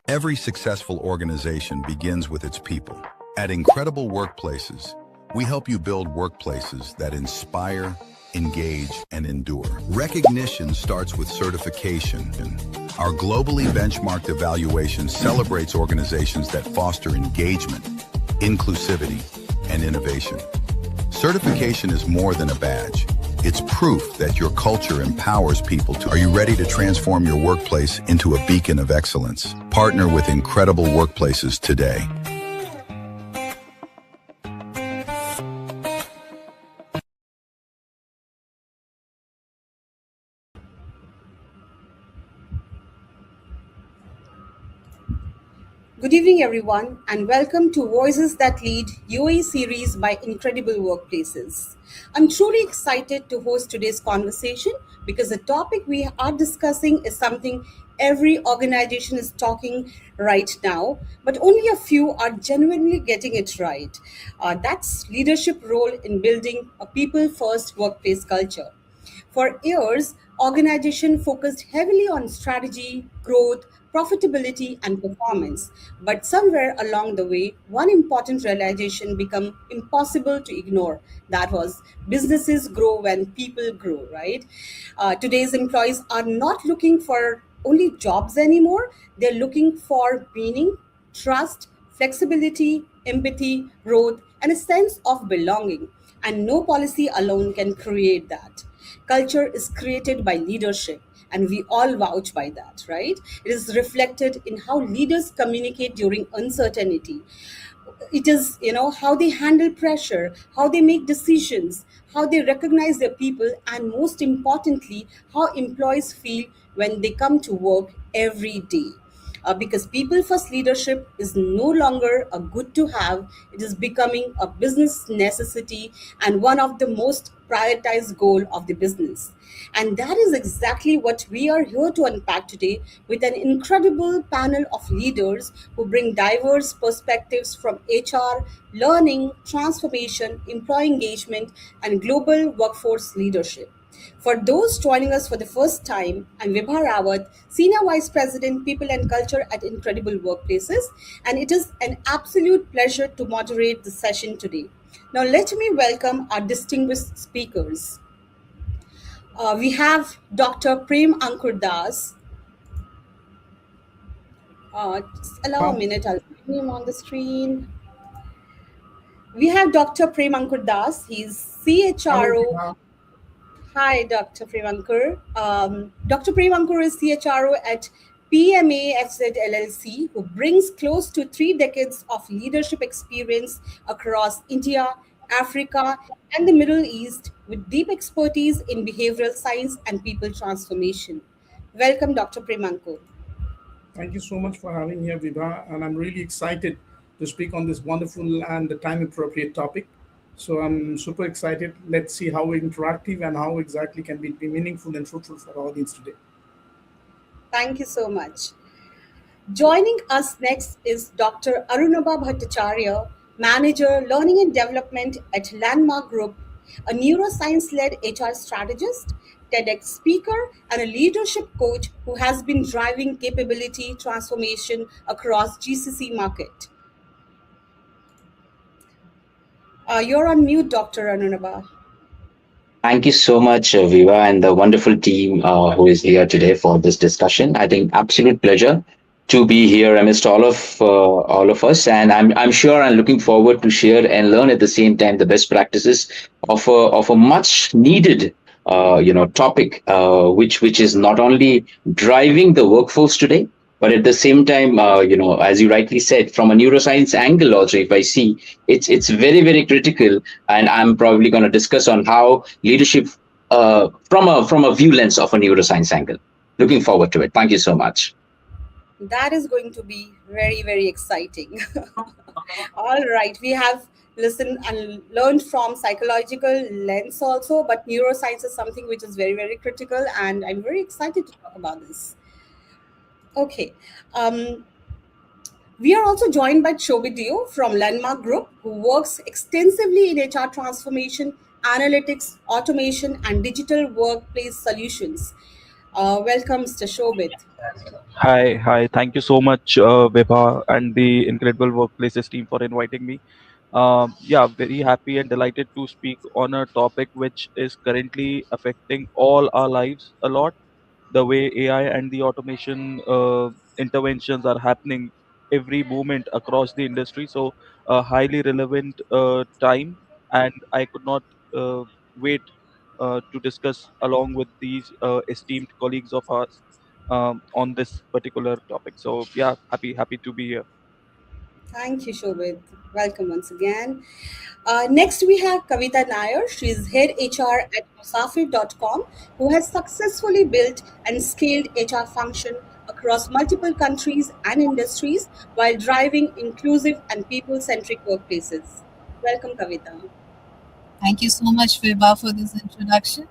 Every successful organization begins with its people. At Incredible Workplaces, we help you build workplaces that inspire, engage, and endure. Recognition starts with certification. Our globally benchmarked evaluation celebrates organizations that foster engagement, inclusivity, and innovation. Certification is more than a badge. It's proof that your culture empowers people to. Are you ready to transform your workplace into a beacon of excellence? Partner with Incredible Workplaces today. Good evening, everyone, and welcome to Voices That Lead UAE series by Incredible Workplaces. I'm truly excited to host today's conversation because the topic we are discussing is something every organization is talking right now, but only a few are genuinely getting it right. That's leadership role in building a people-first workplace culture. For years, organizations focused heavily on strategy, growth, profitability, and performance. But somewhere along the way, one important realization became impossible to ignore. That was businesses grow when people grow, right? Today's employees are not looking for only jobs anymore. They're looking for meaning, trust, flexibility, empathy, growth, and a sense of belonging. And no policy alone can create that. Culture is created by leadership, and we all vouch by that, right? It is reflected in how leaders communicate during uncertainty. It is, how they handle pressure, how they make decisions, how they recognize their people, and most importantly, how employees feel when they come to work every day. Because people first leadership is no longer a good to have, it is becoming a business necessity and one of the most prioritized goal of the business. And that is exactly what we are here to unpack today with an incredible panel of leaders who bring diverse perspectives from HR, learning, transformation, employee engagement, and global workforce leadership. For those joining us for the first time, I'm Vibha Rawat, Senior Vice President, People and Culture at Incredible Workplaces, and it is an absolute pleasure to moderate the session today. Now, let me welcome our distinguished speakers. We have Dr. Prem Ankur Das. Just allow a minute, I'll bring him on the screen. We have Dr. Prem Ankur Das. He's CHRO. Hi, Dr. Premankar. Dr. Premankar is CHRO at PMAFZ LLC, who brings close to 3 decades of leadership experience across India, Africa, and the Middle East, with deep expertise in behavioral science and people transformation. Welcome, Dr. Premankar. Thank you so much for having me here, Vibha, and I'm really excited to speak on this wonderful and time-appropriate topic. So I'm super excited. Let's see how interactive and how exactly can be meaningful and fruitful for our audience today. Thank you so much. Joining us next is Dr. Arunabha Bhattacharya, Manager, Learning and Development at Landmark Group, a neuroscience-led HR strategist, TEDx speaker, and a leadership coach who has been driving capability transformation across GCC market. You're on mute, Dr. Arunabha. Thank you so much, Viva, and the wonderful team who is here today for this discussion. I think absolute pleasure to be here amidst all of us, and I'm sure I'm looking forward to share and learn at the same time the best practices of a much needed topic, which is not only driving the workforce today, but at the same time, as you rightly said, from a neuroscience angle also, if I see, it's very, very critical. And I'm probably going to discuss on how leadership from a view lens of a neuroscience angle. Looking forward to it. Thank you so much. That is going to be very, very exciting. All right. We have listened and learned from psychological lens also, but neuroscience is something which is very, very critical. And I'm very excited to talk about this. Okay. We are also joined by Shobit Dio from Landmark Group, who works extensively in HR transformation analytics, automation, and digital workplace solutions. Welcome, Mr. Shobit. Hi. Thank you so much, Vibha and the Incredible Workplaces team for inviting me. Yeah, very happy and delighted to speak on a topic which is currently affecting all our lives a lot. The way AI and the automation interventions are happening every moment across the industry. So, a highly relevant time, and I could not wait to discuss along with these esteemed colleagues of ours on this particular topic. So, yeah, happy to be here. Thank you, Shobit. Welcome once again. Next, we have Kavita Nair. She is head HR at Musafir.com, who has successfully built and scaled HR function across multiple countries and industries while driving inclusive and people-centric workplaces. Welcome, Kavita. Thank you so much, Vibha, for this introduction.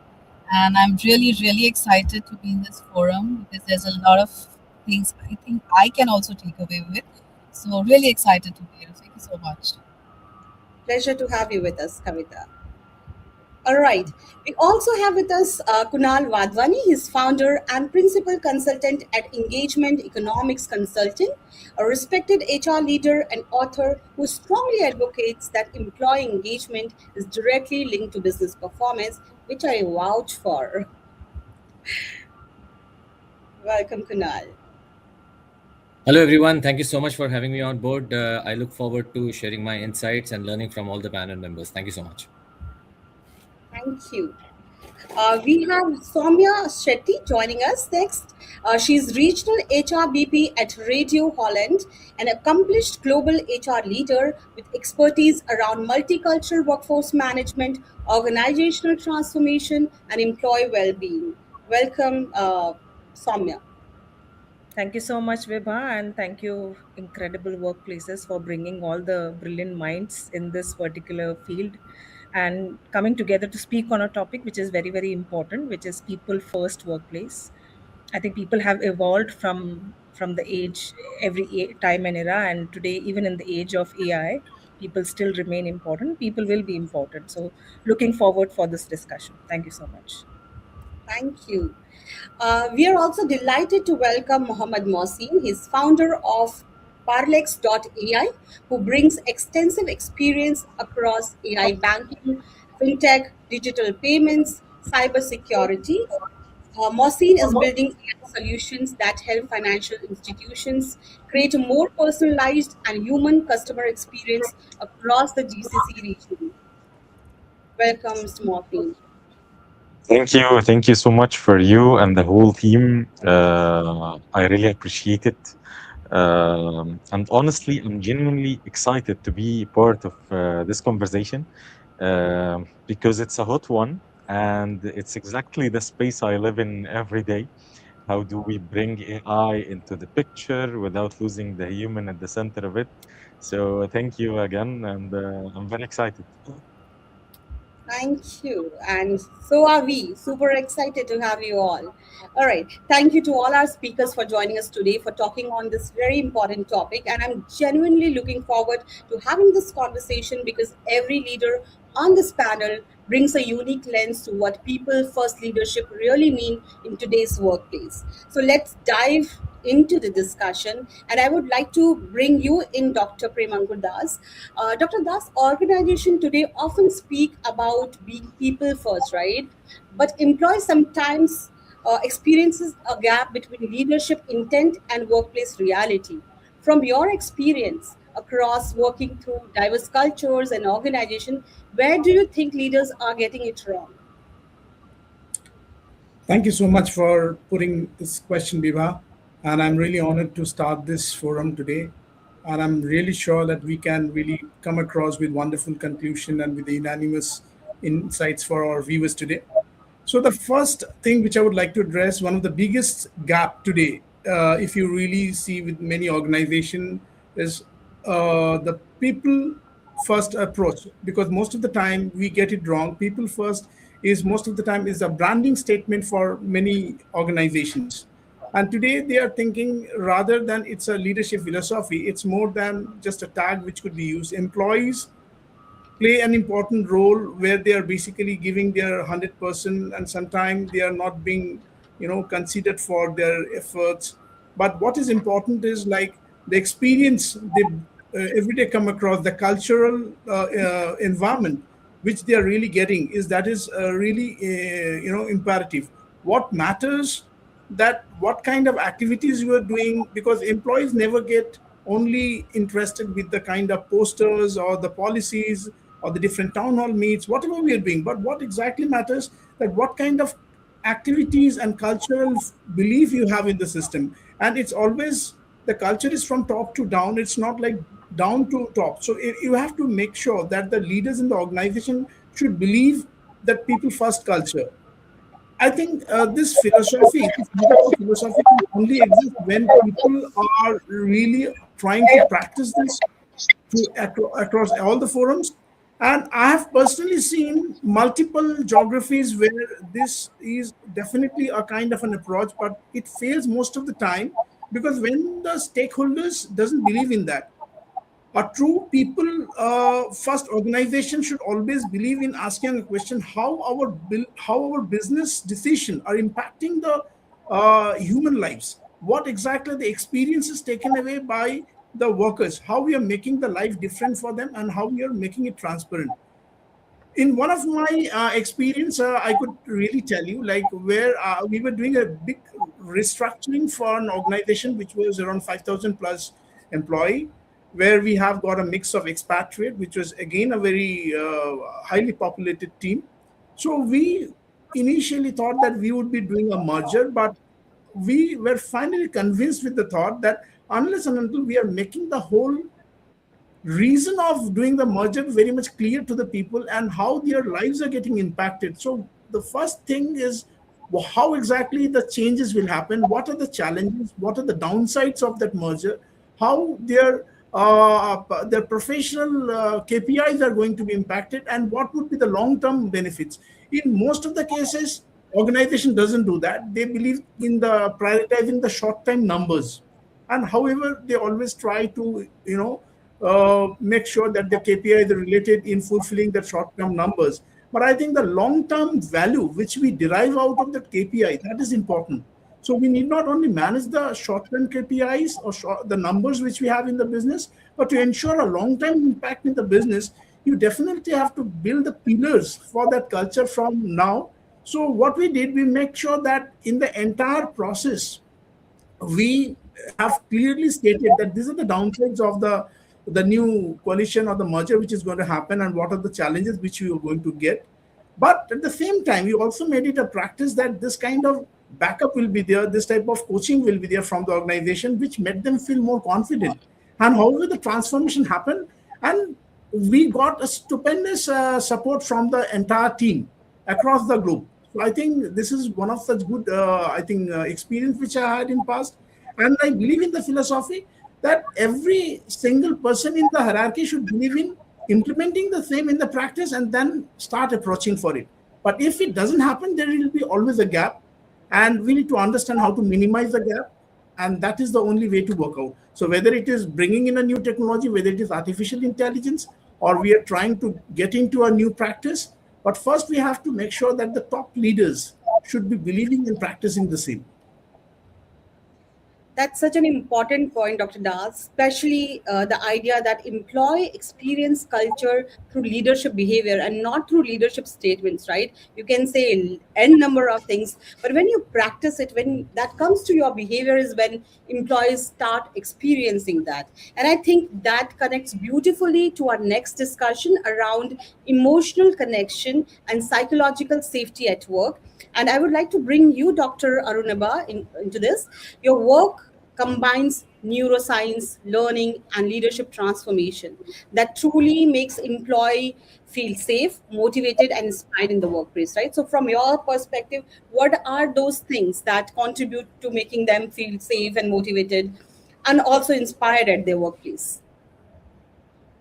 And I'm really excited to be in this forum because there's a lot of things I think I can also take away with. So, really excited to be here. Thank you so much. Pleasure to have you with us, Kavita. All right. We also have with us Kunal Wadhwani. He's founder and principal consultant at Engagement Economics Consulting, a respected HR leader and author who strongly advocates that employee engagement is directly linked to business performance, which I vouch for. Welcome, Kunal. Hello, everyone. Thank you so much for having me on board. I look forward to sharing my insights and learning from all the panel members. Thank you so much. Thank you. We have Soumya Shetty joining us next. She's regional HR BP at Radio Holland, an accomplished global HR leader with expertise around multicultural workforce management, organizational transformation, and employee well-being. Welcome, Soumya. Thank you so much, Vibha, and thank you, Incredible Workplaces, for bringing all the brilliant minds in this particular field and coming together to speak on a topic which is very important, which is people first workplace. I think people have evolved from the age time and era, and today, even in the age of AI, people still remain important. People will be important. So, looking forward for this discussion. Thank you so much. Thank you. We are also delighted to welcome Mohammad Mohsin. He's founder of Parlex.ai, who brings extensive experience across AI banking, fintech, digital payments, cybersecurity. Mohsin is building AI solutions that help financial institutions create a more personalized and human customer experience across the GCC region. Welcome, Mr. Mohsin. Thank you. Thank you so much for you and the whole team. I really appreciate it. And honestly, I'm genuinely excited to be part of this conversation because it's a hot one and it's exactly the space I live in every day. How do we bring AI into the picture without losing the human at the center of it? So, thank you again, and I'm very excited. Thank you. And so are we. Super excited to have you all. All right. Thank you to all our speakers for joining us today for talking on this very important topic. And I'm genuinely looking forward to having this conversation because every leader on this panel brings a unique lens to what people first leadership really mean in today's workplace. So let's dive into the discussion. And I would like to bring you in, Dr. Premankur Das. Dr. Das, organization today often speak about being people first, right? But employees sometimes experiences a gap between leadership intent and workplace reality. From your experience across working through diverse cultures and organization, where do you think leaders are getting it wrong? Thank you so much for putting this question, Biba. And I'm really honored to start this forum today. And I'm really sure that we can really come across with wonderful conclusion and with the unanimous insights for our viewers today. So the first thing which I would like to address, one of the biggest gap today, if you really see with many organizations, is the people first approach. Because most of the time we get it wrong. People first is most of the time is a branding statement for many organizations. And today they are thinking rather than it's a leadership philosophy, it's more than just a tag which could be used. Employees play an important role where they are basically giving their 100%, and sometimes they are not being, considered for their efforts. But what is important is like the experience they every day come across, the cultural environment which they are really getting is really imperative. What matters, that what kind of activities you are doing, because employees never get only interested with the kind of posters or the policies or the different town hall meets, whatever we are doing. But what exactly matters, that what kind of activities and cultural belief you have in the system. And it's always, the culture is from top to down. It's not like down to top. So you have to make sure that the leaders in the organization should believe that people first culture. I think this philosophy only exists when people are really trying to practice this across all the forums. And I have personally seen multiple geographies where this is definitely a kind of an approach, but it fails most of the time, because when the stakeholders doesn't believe in that. A true people first organization should always believe in asking a question: how our business decision are impacting the human lives? What exactly the experiences taken away by the workers? How we are making the life different for them, and how we are making it transparent. In one of my experience, I could really tell you, like where we were doing a big restructuring for an organization which was around 5,000 plus employee, where we have got a mix of expatriate, which was again a very highly populated team. So we initially thought that we would be doing a merger, but we were finally convinced with the thought that unless and until we are making the whole reason of doing the merger very much clear to the people and how their lives are getting impacted. So the first thing is how exactly the changes will happen, what are the challenges, what are the downsides of that merger, how their professional KPIs are going to be impacted, and what would be the long-term benefits. In most of the cases, organization doesn't do that. They believe in the prioritizing the short-term numbers, and however, they always try to make sure that the KPI is related in fulfilling the short-term numbers. But I think the long-term value which we derive out of that KPI, that is important. So we need not only manage the short-term KPIs or the numbers which we have in the business, but to ensure a long-term impact in the business, you definitely have to build the pillars for that culture from now. So what we did, we make sure that in the entire process, we have clearly stated that these are the downsides of the new coalition or the merger which is going to happen, and what are the challenges which we are going to get. But at the same time, we also made it a practice that this kind of backup will be there, this type of coaching will be there from the organization, which made them feel more confident. And however the transformation happened, and we got a stupendous support from the entire team across the globe. So I think this is one of such good, experience which I had in past. And I believe in the philosophy that every single person in the hierarchy should believe in implementing the same in the practice and then start approaching for it. But if it doesn't happen, there will be always a gap. And we need to understand how to minimize the gap. And that is the only way to work out. So whether it is bringing in a new technology, whether it is artificial intelligence, or we are trying to get into a new practice, but first we have to make sure that the top leaders should be believing in practicing the same. That's such an important point, Dr. Das, especially the idea that employee experience culture through leadership behavior and not through leadership statements, right? You can say n number of things, but when you practice it, when that comes to your behavior is when employees start experiencing that. And I think that connects beautifully to our next discussion around emotional connection and psychological safety at work. And I would like to bring you, Dr. Arunabha, into this. Your work combines neuroscience, learning, and leadership transformation that truly makes employee feel safe, motivated, and inspired in the workplace, right? So from your perspective, what are those things that contribute to making them feel safe and motivated and also inspired at their workplace?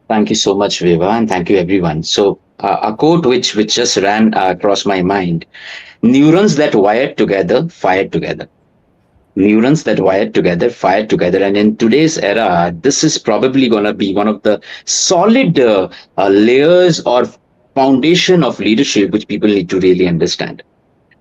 Thank you so much, Viva, and thank you, everyone. So a quote which just ran across my mind: neurons that wired together, fired together. Neurons that wired together, fired together. And in today's era, this is probably going to be one of the solid layers or foundation of leadership, which people need to really understand.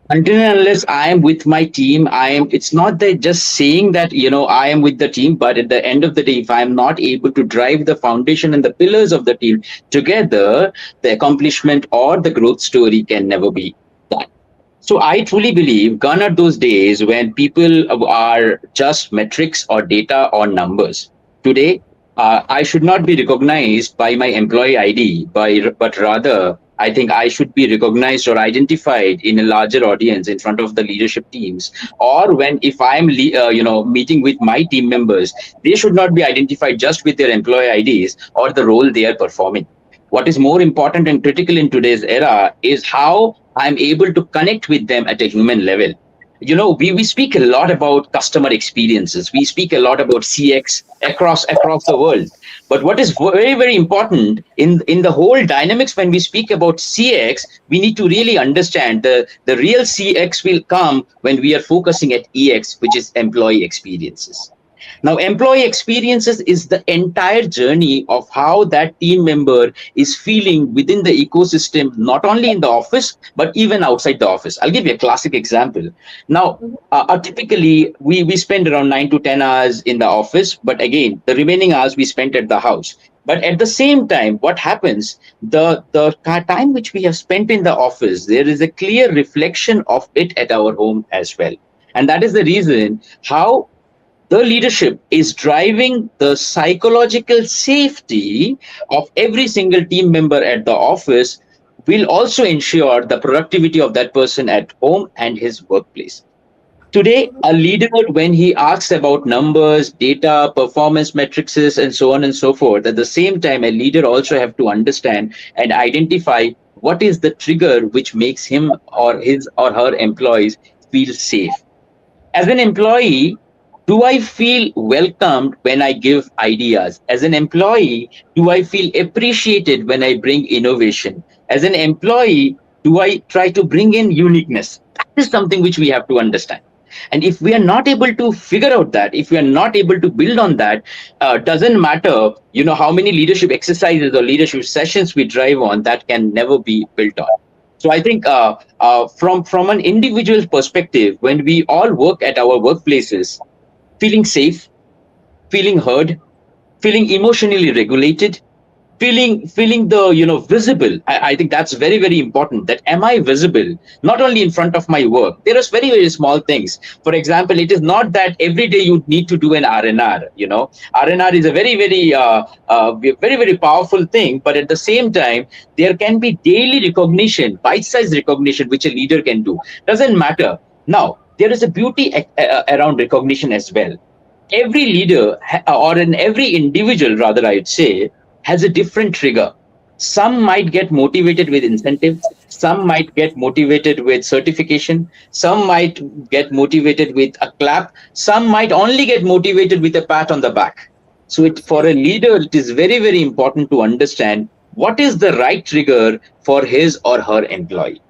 Until and unless I am with my team, it's not that just saying that, I am with the team, but at the end of the day, if I'm not able to drive the foundation and the pillars of the team together, the accomplishment or the growth story can never be done. So I truly believe gone are those days when people are just metrics or data or numbers. Today, I should not be recognized by my employee ID, but rather I think I should be recognized or identified in a larger audience in front of the leadership teams. Or when if I'm meeting with my team members, they should not be identified just with their employee IDs or the role they are performing. What is more important and critical in today's era is how I'm able to connect with them at a human level. We speak a lot about customer experiences. We speak a lot about CX across the world. But what is very, very important in the whole dynamics when we speak about CX, we need to really understand the real CX will come when we are focusing at EX, which is employee experiences. Now, employee experiences is the entire journey of how that team member is feeling within the ecosystem, not only in the office, but even outside the office. I'll give you a classic example. Now, typically, we spend around 9 to 10 hours in the office, but again, the remaining hours we spent at the house. But at the same time, what happens, the time which we have spent in the office, there is a clear reflection of it at our home as well. And that is the reason how the leadership is driving the psychological safety of every single team member at the office will also ensure the productivity of that person at home and his workplace. Today, a leader, when he asks about numbers, data, performance metrics, and so on and so forth, at the same time, a leader also have to understand and identify what is the trigger which makes him or his or her employees feel safe. As an employee, do I feel welcomed when I give ideas? As an employee, do I feel appreciated when I bring innovation? As an employee, do I try to bring in uniqueness? That is something which we have to understand. And if we are not able to figure out that, if we are not able to build on that, doesn't matter, how many leadership exercises or leadership sessions we drive on, that can never be built on. So I think from an individual perspective, when we all work at our workplaces, feeling safe, feeling heard, feeling emotionally regulated, feeling the visible. I think that's very, very important. That am I visible not only in front of my work? There are very, very small things. For example, it is not that every day you need to do an RNR. RNR is a very, very very, very powerful thing. But at the same time, there can be daily recognition, bite-sized recognition, which a leader can do. Doesn't matter. Now, there is a beauty around recognition as well. Every leader or every individual, rather, I'd say, has a different trigger. Some might get motivated with incentives. Some might get motivated with certification. Some might get motivated with a clap. Some might only get motivated with a pat on the back. So for a leader, it is very, very important to understand what is the right trigger for his or her employee.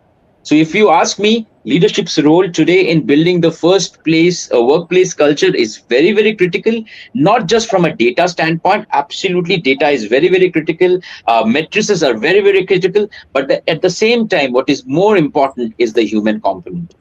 So if you ask me, leadership's role today in building the first place workplace culture is very, very critical, not just from a data standpoint. Absolutely, data is very, very critical. Matrices are very, very critical. But at the same time, what is more important is the human component.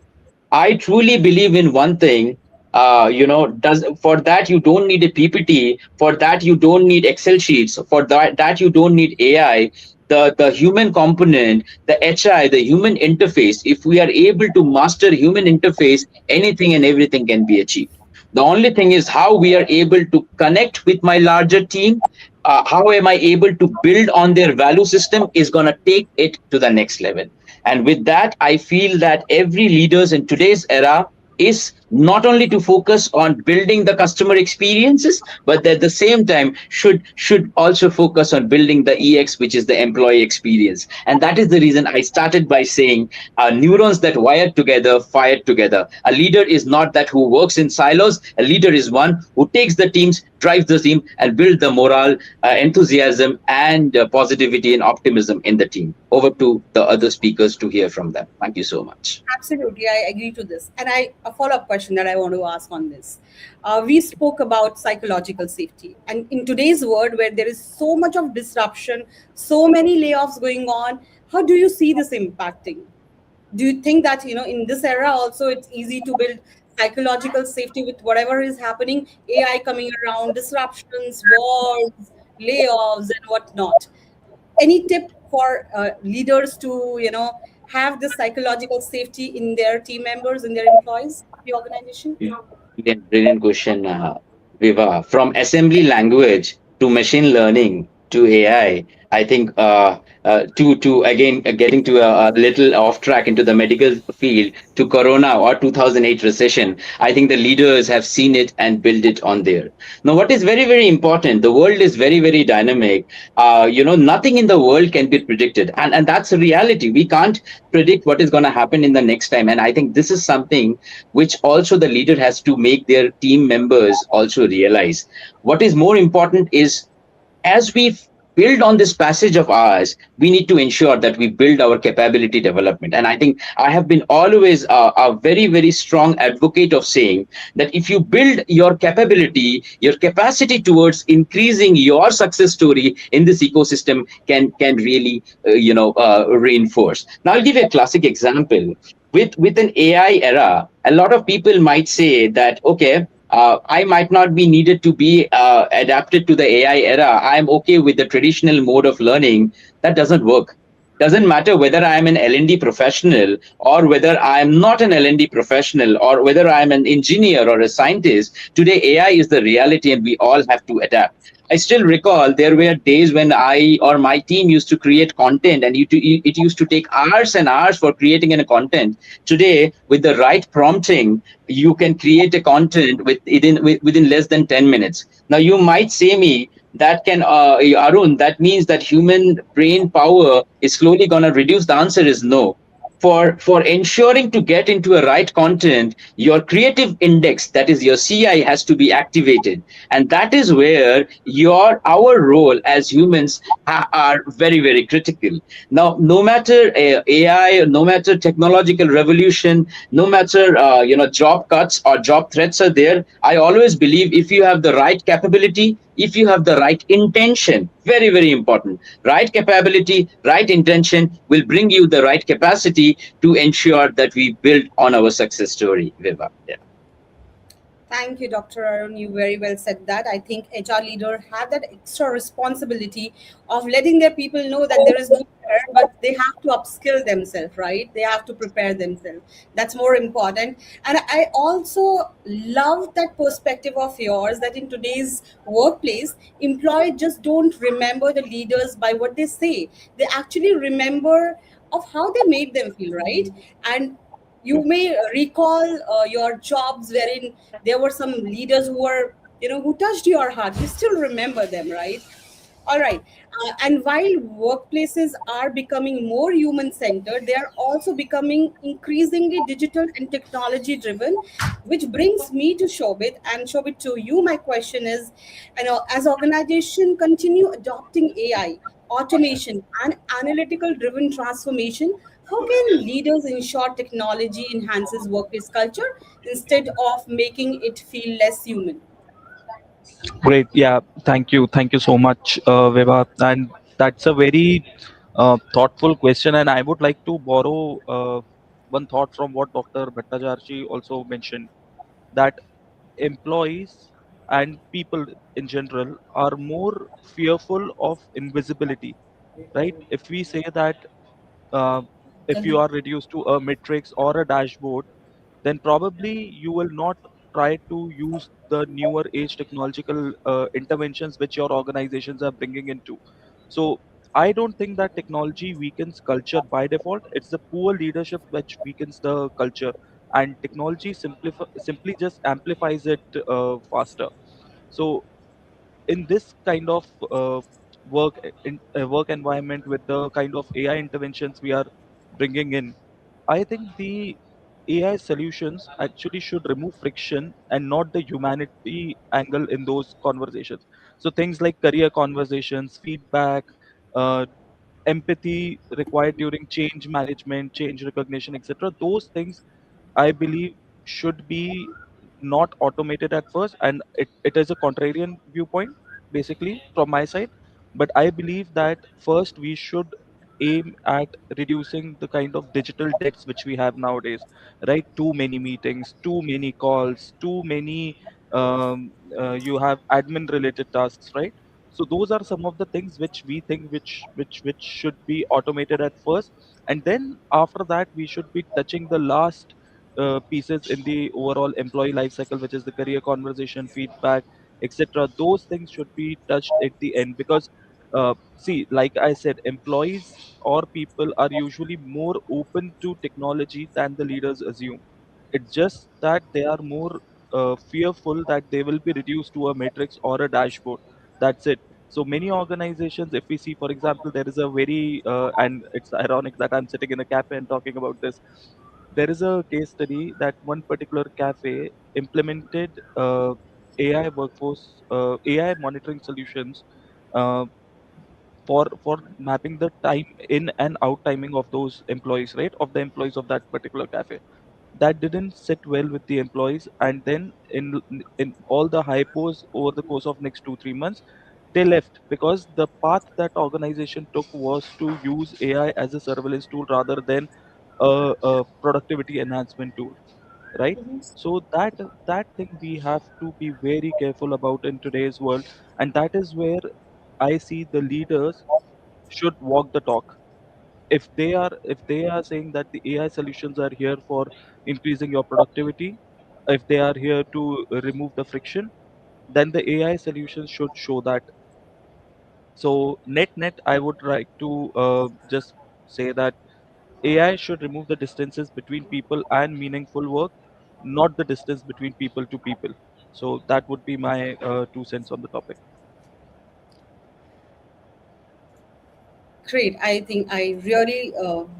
I truly believe in one thing. For that you don't need a PPT. For that you don't need Excel sheets. For that you don't need AI. The human component, the HI, the human interface, if we are able to master human interface, anything and everything can be achieved. The only thing is how we are able to connect with my larger team. How am I able to build on their value system is going to take it to the next level. And with that, I feel that every leaders in today's era is not only to focus on building the customer experiences, but at the same time should also focus on building the EX, which is the employee experience. And that is the reason I started by saying neurons that wire together, fire together. A leader is not that who works in silos. A leader is one who takes the teams drive the team and build the morale, enthusiasm, and positivity and optimism in the team. Over to the other speakers to hear from them. Thank you so much. Absolutely, I agree to this. And a follow-up question that I want to ask on this. We spoke about psychological safety, and in today's world where there is so much of disruption, so many layoffs going on, how do you see this impacting? Do you think that in this era also it's easy to build psychological safety with whatever is happening, AI coming around, disruptions, wars, layoffs, and whatnot? Any tip for leaders to have this psychological safety in their team members, in their employees, the organization? Brilliant question, Viva. From assembly language to machine learning to AI, I think to again getting to a little off track into the medical field to Corona or 2008 recession, I think the leaders have seen it and built it on there. Now, what is very, very important, the world is very, very dynamic. Nothing in the world can be predicted. And that's a reality. We can't predict what is going to happen in the next time. And I think this is something which also the leader has to make their team members also realize. What is more important is, as we build on this passage of ours, we need to ensure that we build our capability development. And I think I have been always a very, very strong advocate of saying that if you build your capability, your capacity towards increasing your success story in this ecosystem can really, reinforce. Now, I'll give you a classic example. With an AI era, a lot of people might say that, okay, I might not be needed to be adapted to the AI era. I'm okay with the traditional mode of learning. That doesn't work. Doesn't matter whether I'm an L&D professional or whether I'm not an L&D professional or whether I'm an engineer or a scientist. Today, AI is the reality and we all have to adapt. I still recall there were days when I or my team used to create content and it used to take hours and hours for creating a content. Today, with the right prompting, you can create a content within less than 10 minutes. Now, you might say me, Arun, that means that human brain power is slowly going to reduce. The answer is no. For ensuring to get into a right content, your creative index, that is your CI, has to be activated. And that is where our role as humans are very, very critical. Now, no matter AI, no matter technological revolution, no matter job cuts or job threats are there, I always believe if you have the right capability, if you have the right intention, very, very important, right capability, right intention will bring you the right capacity to ensure that we build on our success story, Viva. Yeah. Thank you, Dr. Arun. You very well said that. I think HR leaders have that extra responsibility of letting their people know that there is no fear, but they have to upskill themselves, right? They have to prepare themselves. That's more important. And I also love that perspective of yours that in today's workplace, employees just don't remember the leaders by what they say. They actually remember of how they made them feel, right? And you may recall your jobs wherein there were some leaders who were who touched your heart. You still remember them, right? All right. And while workplaces are becoming more human centered, they are also becoming increasingly digital and technology driven, which brings me to Shobit. And Shobit, to you, my question is, as organization continue adopting AI, automation, and analytical driven transformation, how can leaders ensure technology enhances workplace culture instead of making it feel less human? Great. Yeah. Thank you so much, Vibha. And that's a very thoughtful question. And I would like to borrow one thought from what Dr. Bhattacharjee also mentioned, that employees and people in general are more fearful of invisibility, right? If we say that uh, if you are reduced to a matrix or a dashboard, then probably you will not try to use the newer age technological interventions which your organizations are bringing into. So I don't think that technology weakens culture by default. It's the poor leadership which weakens the culture, and technology simply just amplifies it faster. So in this kind of work environment with the kind of AI interventions we are bringing in, I think the AI solutions actually should remove friction and not the humanity angle in those conversations. So things like career conversations, feedback, uh, empathy required during change management, change recognition, etc. Those things I believe should be not automated at first, and it is a contrarian viewpoint basically from my side. But I believe that first we should aim at reducing the kind of digital debts which we have nowadays, right? Too many meetings, too many calls, too many you have admin related tasks, right? So those are some of the things which we think which should be automated at first, and then after that we should be touching the last pieces in the overall employee life cycle, which is the career conversation, feedback, etc. Those things should be touched at the end because, see, like I said, employees or people are usually more open to technology than the leaders assume. It's just that they are more fearful that they will be reduced to a matrix or a dashboard. That's it. So many organizations, if we see, for example, there is a very, and it's ironic that I'm sitting in a cafe and talking about this. There is a case study that one particular cafe implemented AI workforce, AI monitoring solutions uh, for mapping the time in and out timing of those employees, right? Of the employees of that particular cafe. That didn't sit well with the employees, and then in all the hypos over the course of next 2 3 months, they left because the path that organization took was to use AI as a surveillance tool rather than a productivity enhancement tool, right? So that thing we have to be very careful about in today's world, and that is where I see the leaders should walk the talk. If they are saying that the AI solutions are here for increasing your productivity, if they are here to remove the friction, then the AI solutions should show that. So net I would like to just say that AI should remove the distances between people and meaningful work, not the distance between people to people. So that would be my 2 cents on the topic. Great. I think I really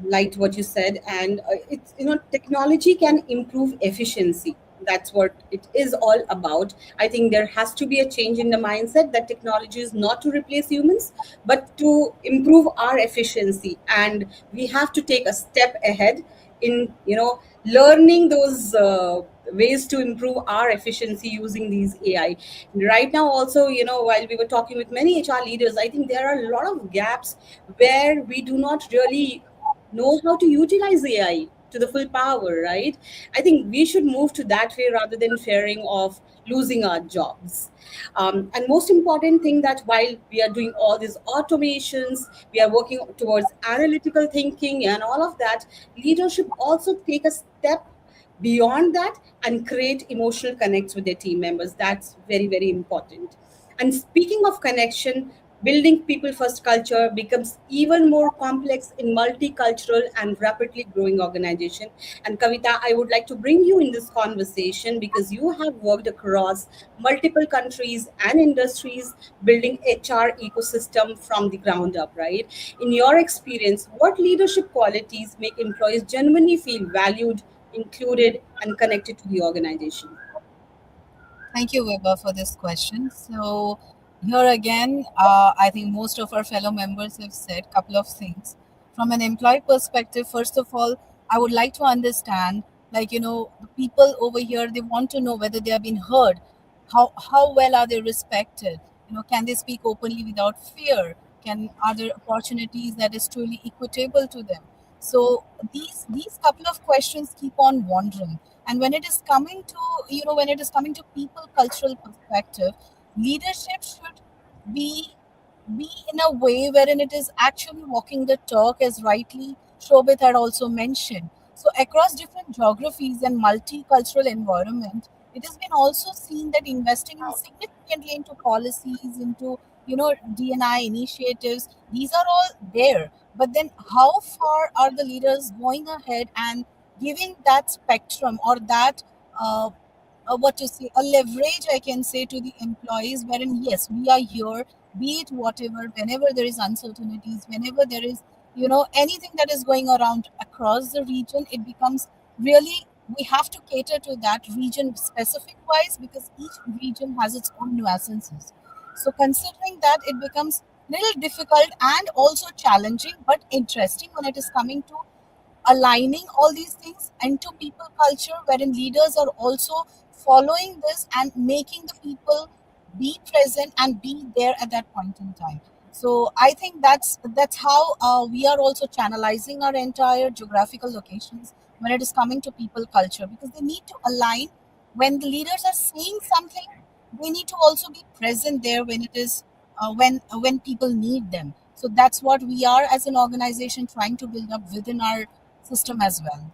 liked what you said, and it's technology can improve efficiency. That's what it is all about. I think there has to be a change in the mindset that technology is not to replace humans, but to improve our efficiency, and we have to take a step ahead in learning those ways to improve our efficiency using these AI. Right now also, while we were talking with many HR leaders, I think there are a lot of gaps where we do not really know how to utilize AI to the full power, right? I think we should move to that way rather than fearing of losing our jobs. And most important thing, that while we are doing all these automations, we are working towards analytical thinking and all of that, leadership also take a step beyond that and create emotional connects with their team members. That's very, very important. And speaking of connection, building people first culture becomes even more complex in multicultural and rapidly growing organization. And Kavita, I would like to bring you in this conversation because you have worked across multiple countries and industries building HR ecosystem from the ground up, right? In your experience, what leadership qualities make employees genuinely feel valued, included, and connected to the organization? Thank you, Weber, for this question. So, here again, I think most of our fellow members have said a couple of things. From an employee perspective, first of all, I would like to understand, like, the people over here, they want to know whether they have been heard. How well are they respected? Can they speak openly without fear? Are there opportunities that is truly equitable to them? So these couple of questions keep on wandering. And when it is coming to people cultural perspective, leadership should be be in a way wherein it is actually walking the talk, as rightly Shobit had also mentioned. So across different geographies and multicultural environment, it has been also seen that investing in significantly into policies, into DNI initiatives, these are all there. But then how far are the leaders going ahead and giving that spectrum, or that what to say, a leverage, I can say, to the employees, wherein yes, we are here, be it whatever, whenever there is uncertainties, whenever there is anything that is going around across the region, it becomes really we have to cater to that region specific wise, because each region has its own nuances. So considering that, it becomes little difficult and also challenging but interesting when it is coming to aligning all these things into people culture, wherein leaders are also following this and making the people be present and be there at that point in time. So I think that's how we are also channelizing our entire geographical locations when it is coming to people culture, because they need to align. When the leaders are saying something, they need to also be present there when it is when people need them. So that's what we are as an organization trying to build up within our system as well.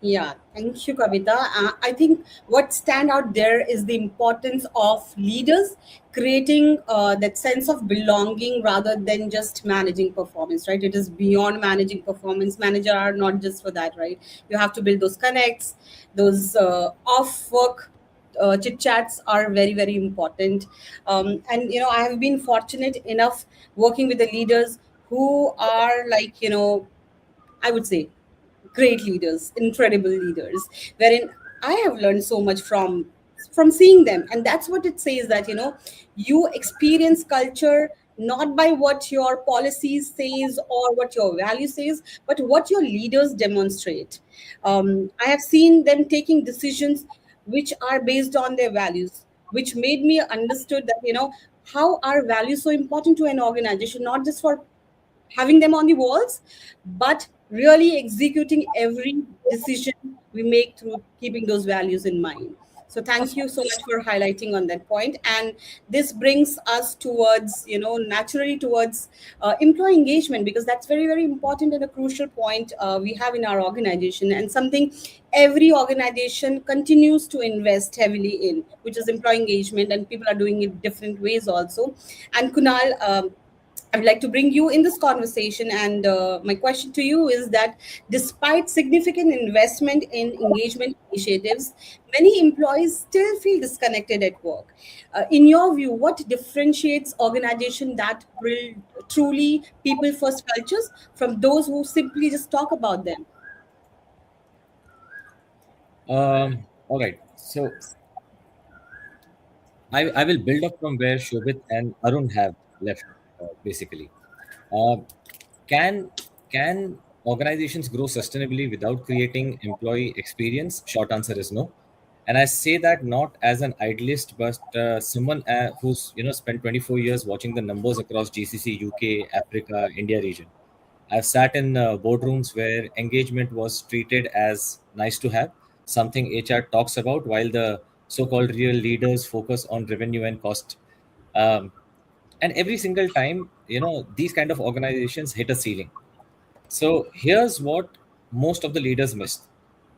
Yeah, thank you, Kavita. I think what stand out there is the importance of leaders creating that sense of belonging rather than just managing performance, right? It is beyond managing performance. Manager are not just for that, right? You have to build those connects, those off work chit chats are very, very important. And I have been fortunate enough working with the leaders who are like, I would say great leaders, incredible leaders, wherein I have learned so much from seeing them. And that's what it says, that you experience culture not by what your policies says or what your value says, but what your leaders demonstrate. I have seen them taking decisions which are based on their values, which made me understood that how are values so important to an organization, not just for having them on the walls, but really executing every decision we make through keeping those values in mind. So thank you so much for highlighting on that point. And this brings us towards, naturally towards employee engagement, because that's very, very important and a crucial point we have in our organization, and something every organization continues to invest heavily in, which is employee engagement, and people are doing it different ways also. And Kunal, I would like to bring you in this conversation. And my question to you is that despite significant investment in engagement initiatives, many employees still feel disconnected at work. In your view, what differentiates organizations that build truly people first cultures from those who simply just talk about them? All right. So I will build up from where Shobit and Arun have left, basically. Uh, can can organizations grow sustainably without creating employee experience? Short answer is no. And I say that not as an idealist, but someone who's spent 24 years watching the numbers across GCC, UK, Africa, India region. I've sat in boardrooms where engagement was treated as nice to have, something HR talks about, while the so-called real leaders focus on revenue and cost. Um, and every single time, these kind of organizations hit a ceiling. So here's what most of the leaders missed.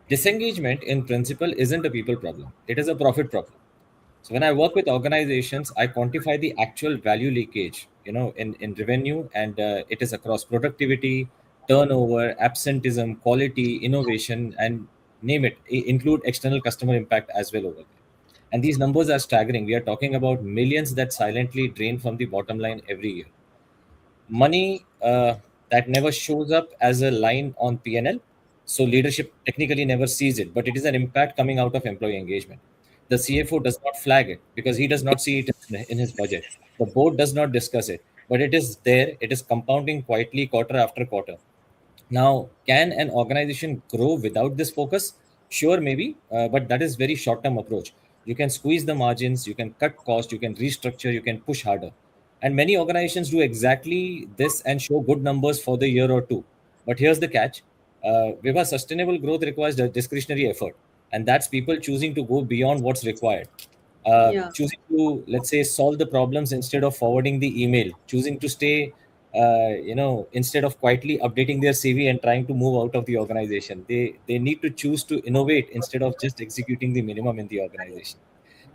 Disengagement in principle isn't a people problem. It is a profit problem. So when I work with organizations, I quantify the actual value leakage, in revenue, and it is across productivity, turnover, absenteeism, quality, innovation, and name it. Include external customer impact as well over there. And these numbers are staggering. We are talking about millions that silently drain from the bottom line every year. Money that never shows up as a line on P&L. So leadership technically never sees it, but it is an impact coming out of employee engagement. The CFO does not flag it because he does not see it in his budget. The board does not discuss it, but it is there. It is compounding quietly quarter after quarter. Now, can an organization grow without this focus? Sure, maybe, but that is very short-term approach. You can squeeze the margins, you can cut cost, you can restructure, you can push harder. And many organizations do exactly this and show good numbers for the year or two. But here's the catch. Viva, sustainable growth requires discretionary effort. And that's people choosing to go beyond what's required. Yeah. Choosing to, let's say, solve the problems instead of forwarding the email, choosing to stay, instead of quietly updating their CV and trying to move out of the organization. They need to choose to innovate instead of just executing the minimum in the organization.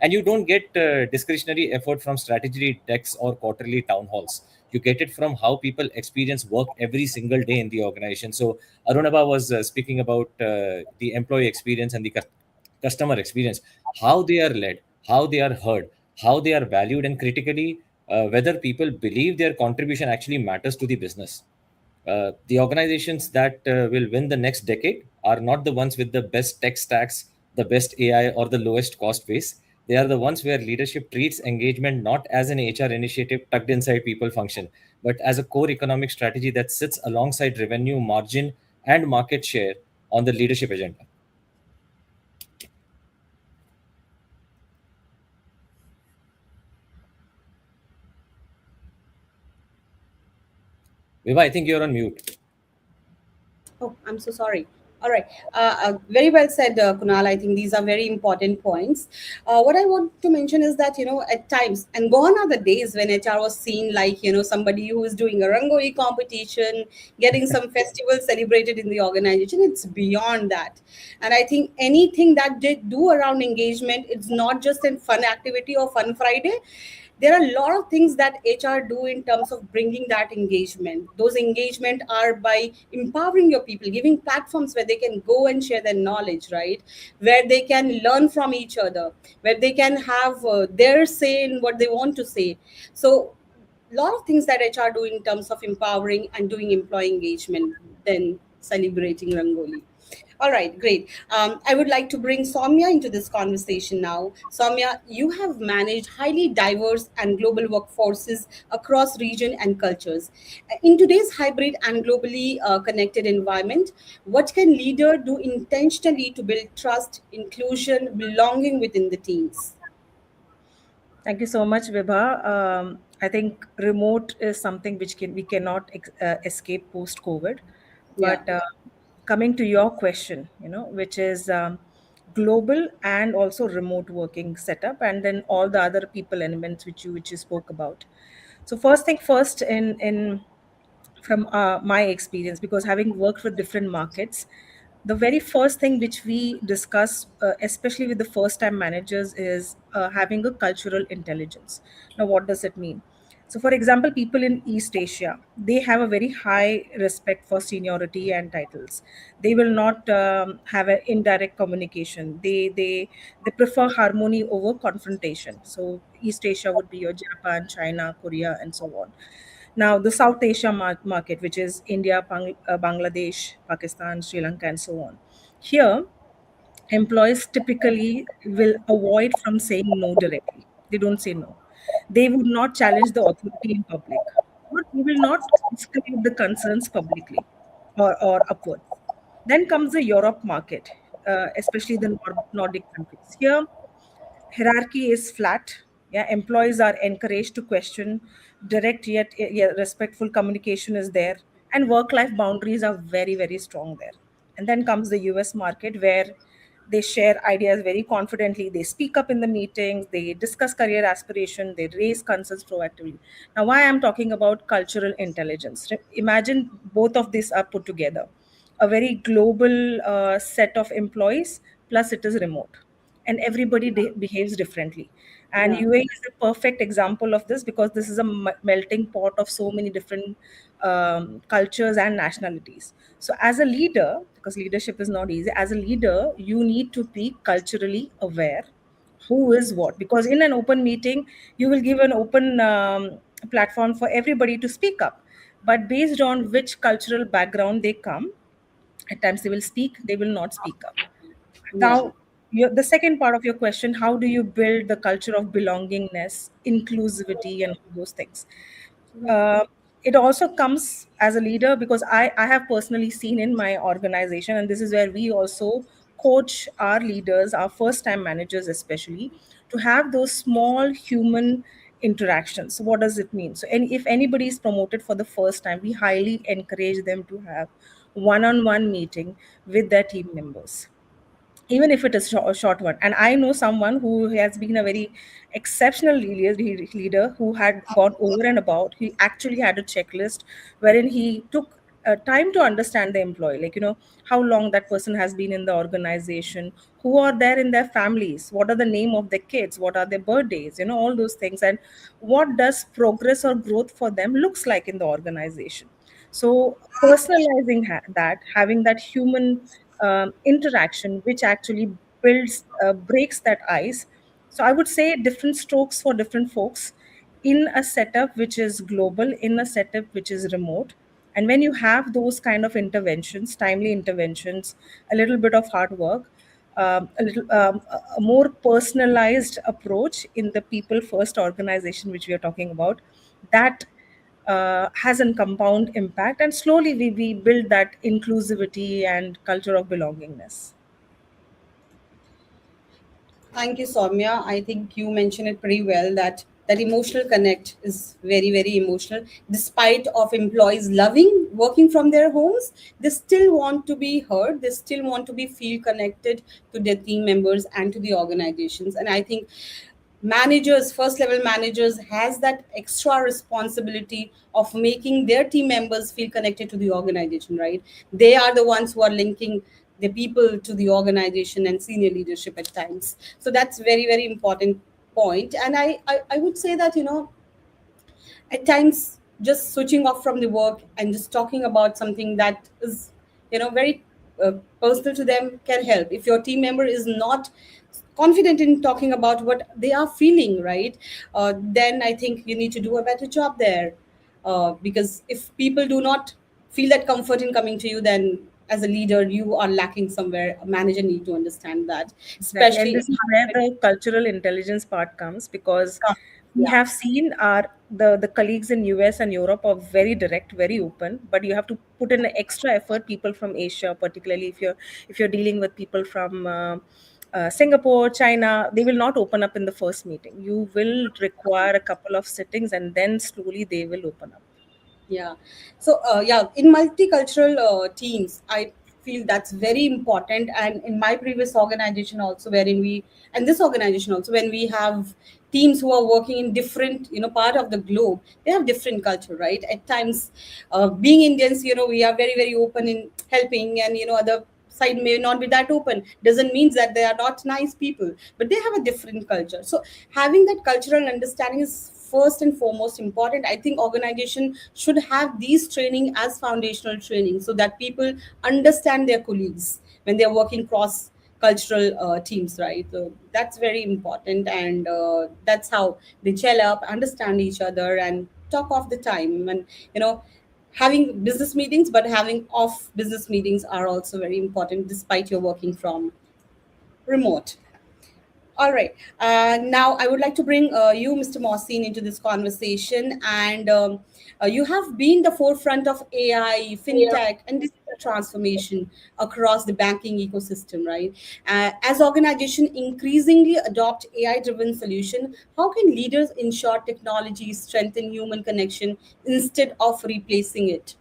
And you don't get discretionary effort from strategy decks or quarterly town halls. You get it from how people experience work every single day in the organization. So Arunabha was speaking about the employee experience and the customer experience, how they are led, how they are heard, how they are valued, and critically, whether people believe their contribution actually matters to the business. The organizations that will win the next decade are not the ones with the best tech stacks, the best AI, or the lowest cost base. They are the ones where leadership treats engagement not as an HR initiative tucked inside people function, but as a core economic strategy that sits alongside revenue, margin, and market share on the leadership agenda. Viva, I think you're on mute. Oh, I'm so sorry. All right. Very well said, Kunal. I think these are very important points. What I want to mention is that, at times, and gone are the days when HR was seen like, somebody who is doing a Rangoli competition, getting some festival celebrated in the organization. It's beyond that. And I think anything that they do around engagement, it's not just a fun activity or fun Friday. There are a lot of things that HR do in terms of bringing that engagement. Those engagement are by empowering your people, giving platforms where they can go and share their knowledge, right? Where they can learn from each other, where they can have their say in what they want to say. So a lot of things that HR do in terms of empowering and doing employee engagement, then celebrating Rangoli. All right, great. I would like to bring Soumya into this conversation now. Soumya, you have managed highly diverse and global workforces across region and cultures. In today's hybrid and globally connected environment, what can leader do intentionally to build trust, inclusion, belonging within the teams? Thank you so much, Vibha. I think remote is something which we cannot escape post COVID. Yeah. But coming to your question, which is global and also remote working setup, and then all the other people elements which you spoke about. So first thing first, in from my experience, because having worked with different markets, the very first thing which we discuss, especially with the first time managers, is having a cultural intelligence. Now, what does it mean? So, for example, people in East Asia, they have a very high respect for seniority and titles. They will not have an indirect communication. They prefer harmony over confrontation. So, East Asia would be your Japan, China, Korea, and so on. Now, the South Asia market, which is India, Bangladesh, Pakistan, Sri Lanka, and so on. Here, employees typically will avoid from saying no directly. They don't say no. They would not challenge the authority in public, but they will not escalate the concerns publicly or upwards. Then comes the Europe market, especially the Nordic countries. Here, hierarchy is flat. Yeah, employees are encouraged to question. Direct yet respectful communication is there, and work life boundaries are very, very strong there. And then comes the US market, where they share ideas very confidently. They speak up in the meetings, they discuss career aspiration, they raise concerns proactively. Now, why I'm talking about cultural intelligence, imagine both of these are put together: a very global set of employees, plus it is remote, and everybody behaves differently. And Yeah. UAE is a perfect example of this, because this is a melting pot of so many different cultures and nationalities. So as a leader, because leadership is not easy, as a leader you need to be culturally aware who is what, because in an open meeting you will give an open platform for everybody to speak up, but based on which cultural background they come, at times they will speak, they will not speak up. Yeah. Now, the second part of your question: how do you build the culture of belongingness, inclusivity, and all those things? Uh, it also comes as a leader, because I have personally seen in my organization, and this is where we also coach our leaders, our first time managers especially, to have those small human interactions. So what does it mean? So if anybody is promoted for the first time, we highly encourage them to have one-on-one meeting with their team members, even if it is a short one. And I know someone who has been a very exceptional leader who had gone over and about. He actually had a checklist wherein he took time to understand the employee, like, how long that person has been in the organization, who are there in their families, what are the name of their kids, what are their birthdays, all those things, and what does progress or growth for them looks like in the organization. So personalizing that, having that human interaction, which actually breaks that ice. So I would say different strokes for different folks, in a setup which is global, in a setup which is remote, And when you have those kind of interventions, timely interventions, a little bit of hard work, a more personalized approach in the people first organization which we are talking about, that has a compound impact, and slowly we build that inclusivity and culture of belongingness. Thank you, Soumya. I think you mentioned it pretty well that that emotional connect is very, very emotional. Despite of employees loving working from their homes, they still want to be heard. They still want to be feel connected to their team members and to the organizations. And I think managers, first level managers, has that extra responsibility of making their team members feel connected to the organization, right? They are the ones who are linking the people to the organization and senior leadership at times. So that's very, very important point. And I would say that, at times just switching off from the work and just talking about something that is, very personal to them can help. If your team member is not confident in talking about what they are feeling, right, then I think you need to do a better job there, because if people do not feel that comfort in coming to you, then as a leader you are lacking somewhere. A manager need to understand that, Exactly. And especially this is where the cultural intelligence part comes, because we yeah. have seen the colleagues in US and Europe are very direct, very open, but you have to put in extra effort. People from Asia, particularly if you're dealing with people from Singapore, China, they will not open up in the first meeting. You will require a couple of sittings, and then slowly they will open up. Yeah. So, in multicultural teams, I feel that's very important. And in my previous organization also, and this organization also, when we have teams who are working in different, part of the globe, they have different culture, right? At times, being Indians, we are very, very open in helping, and, other side may not be that open. Doesn't mean that they are not nice people, but they have a different culture. So having that cultural understanding is first and foremost important. I think organization should have these training as foundational training, so that people understand their colleagues when they're working cross cultural teams, right? So that's very important, and that's how they gel up, understand each other, and talk off the time. And having business meetings, but having off business meetings are also very important, despite you're working from remote. All right. Now, I would like to bring you, Mr. Mohsin, into this conversation. And you have been the forefront of AI, fintech, and digital transformation across the banking ecosystem, right? As organizations increasingly adopt AI-driven solution, how can leaders ensure technology strengthen human connection instead of replacing it?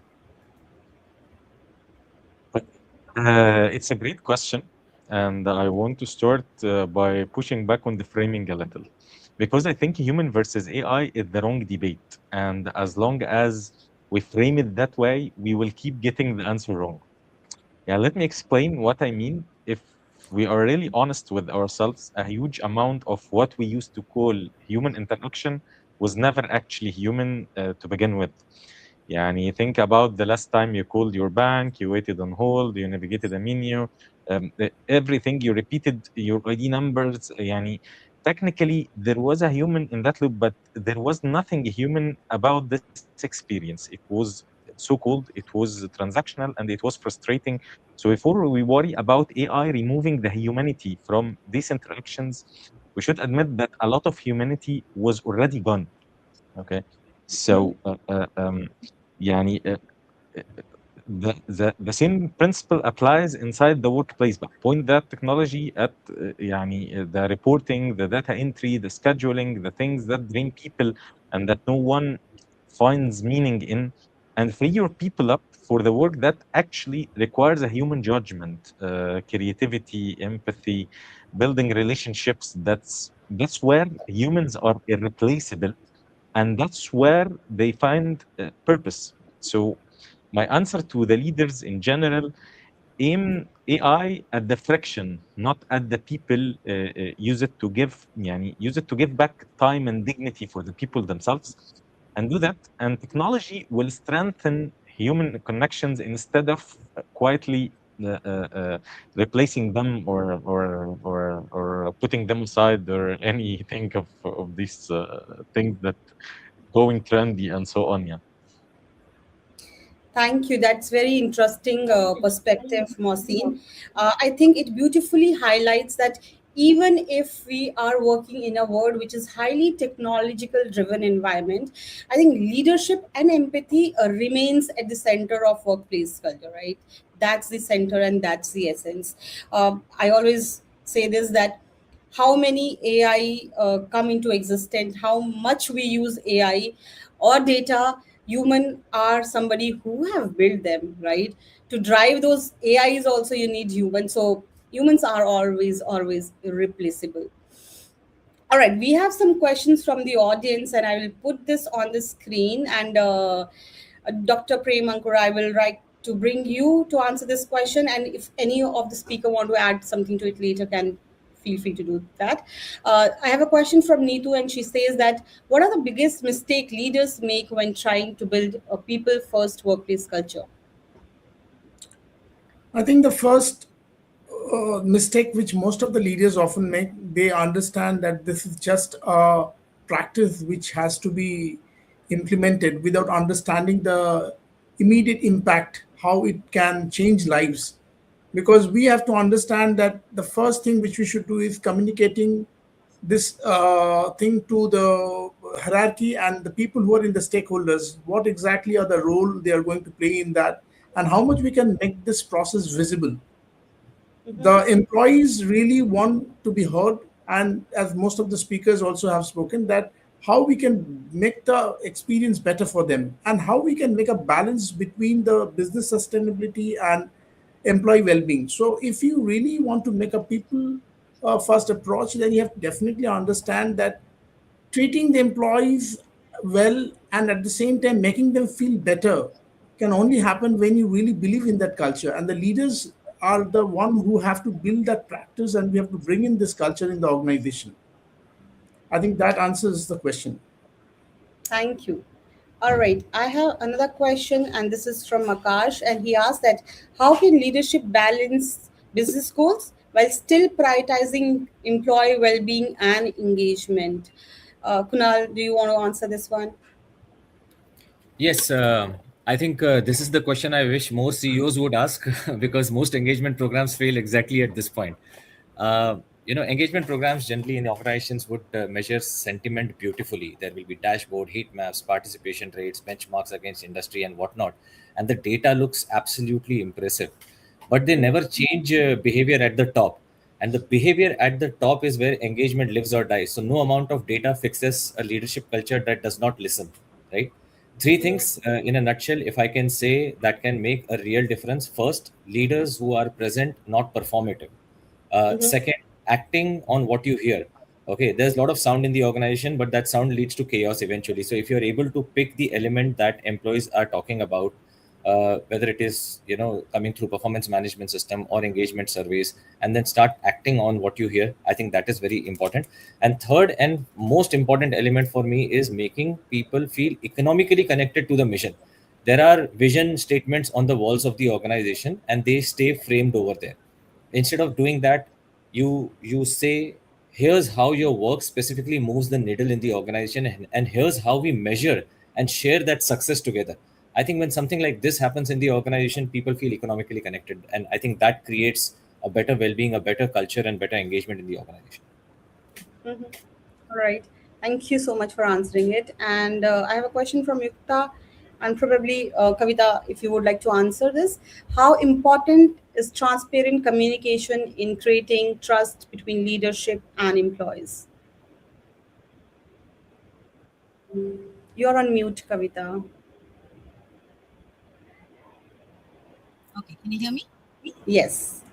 It's a great question, and I want to start by pushing back on the framing a little, because I think human versus AI is the wrong debate, and as long as we frame it that way, we will keep getting the answer wrong. Yeah, let me explain what I mean. If we are really honest with ourselves, a huge amount of what we used to call human interaction was never actually human to begin with. يعني think about the last time you called your bank, you waited on hold, you navigated a menu, everything you repeated your ID numbers. يعني technically there was a human in that loop, but there was nothing human about this experience. It was so cold, it was transactional, and it was frustrating. So before we worry about AI removing the humanity from these interactions, we should admit that a lot of humanity was already gone. Okay, so يعني the same principle applies inside the workplace. But point that technology at يعني the reporting, the data entry, the scheduling, the things that bring people and that no one finds meaning in, and free your people up for the work that actually requires a human judgment, creativity, empathy, building relationships. That's where humans are irreplaceable, and that's where they find purpose. So my answer to the leaders in general: aim AI at the friction, not at the people. Use it to give back time and dignity for the people themselves, and do that. And technology will strengthen human connections instead of quietly replacing them, or putting them aside, or anything of these things that going trendy and so on. Yeah. Thank you. That's very interesting perspective, Mohsin. I think it beautifully highlights that even if we are working in a world which is highly technological driven environment, I think leadership and empathy remains at the center of workplace culture, right? That's the center and that's the essence. I always say this, that how many AI come into existence, how much we use AI or data, human are somebody who have built them, right? To drive those AIs also you need humans. So humans are always irreplaceable. All right, we have some questions from the audience, and I will put this on the screen. And Dr. Prem Ankur, I will like to bring you to answer this question. And if any of the speaker want to add something to it later, can feel free to do that. I have a question from Neetu, and she says that what are the biggest mistake leaders make when trying to build a people-first workplace culture? I think the first mistake which most of the leaders often make, they understand that this is just a practice which has to be implemented without understanding the immediate impact, how it can change lives. Because we have to understand that the first thing which we should do is communicating this thing to the hierarchy and the people who are in the stakeholders, what exactly are the role they are going to play in that, and how much we can make this process visible. The employees really want to be heard, and as most of the speakers also have spoken, that how we can make the experience better for them and how we can make a balance between the business sustainability and employee well-being. So if you really want to make a people first approach, then you have to definitely understand that treating the employees well and at the same time making them feel better can only happen when you really believe in that culture, and the leaders are the one who have to build that practice, and we have to bring in this culture in the organization. I think that answers the question. Thank you. All right, I have another question, and this is from Akash, and he asked that how can leadership balance business goals while still prioritizing employee well-being and engagement? Kunal, do you want to answer this one? Yes, I think this is the question I wish more CEOs would ask because most engagement programs fail exactly at this point. Engagement programs generally in organizations would measure sentiment beautifully. There will be dashboard, heat maps, participation rates, benchmarks against industry, and whatnot. And the data looks absolutely impressive. But they never change behavior at the top. And the behavior at the top is where engagement lives or dies. So no amount of data fixes a leadership culture that does not listen, right? Three things in a nutshell, if I can say, that can make a real difference. First, leaders who are present, not performative. Second, acting on what you hear. Okay, there's a lot of sound in the organization, but that sound leads to chaos eventually. So if you're able to pick the element that employees are talking about, whether it is coming through performance management system or engagement surveys, and then start acting on what you hear, I think that is very important. And third and most important element for me is making people feel economically connected to the mission. There are vision statements on the walls of the organization and they stay framed over there. Instead of doing that, you say, here's how your work specifically moves the needle in the organization, and here's how we measure and share that success together. I think when something like this happens in the organization, people feel economically connected, and I think that creates a better well-being, a better culture, and better engagement in the organization. All right. Thank you so much for answering it. And I have a question from Yukta, and probably Kavita, if you would like to answer this. How important is transparent communication in creating trust between leadership and employees? You're on mute, Kavita. Okay, can you hear me? Yes.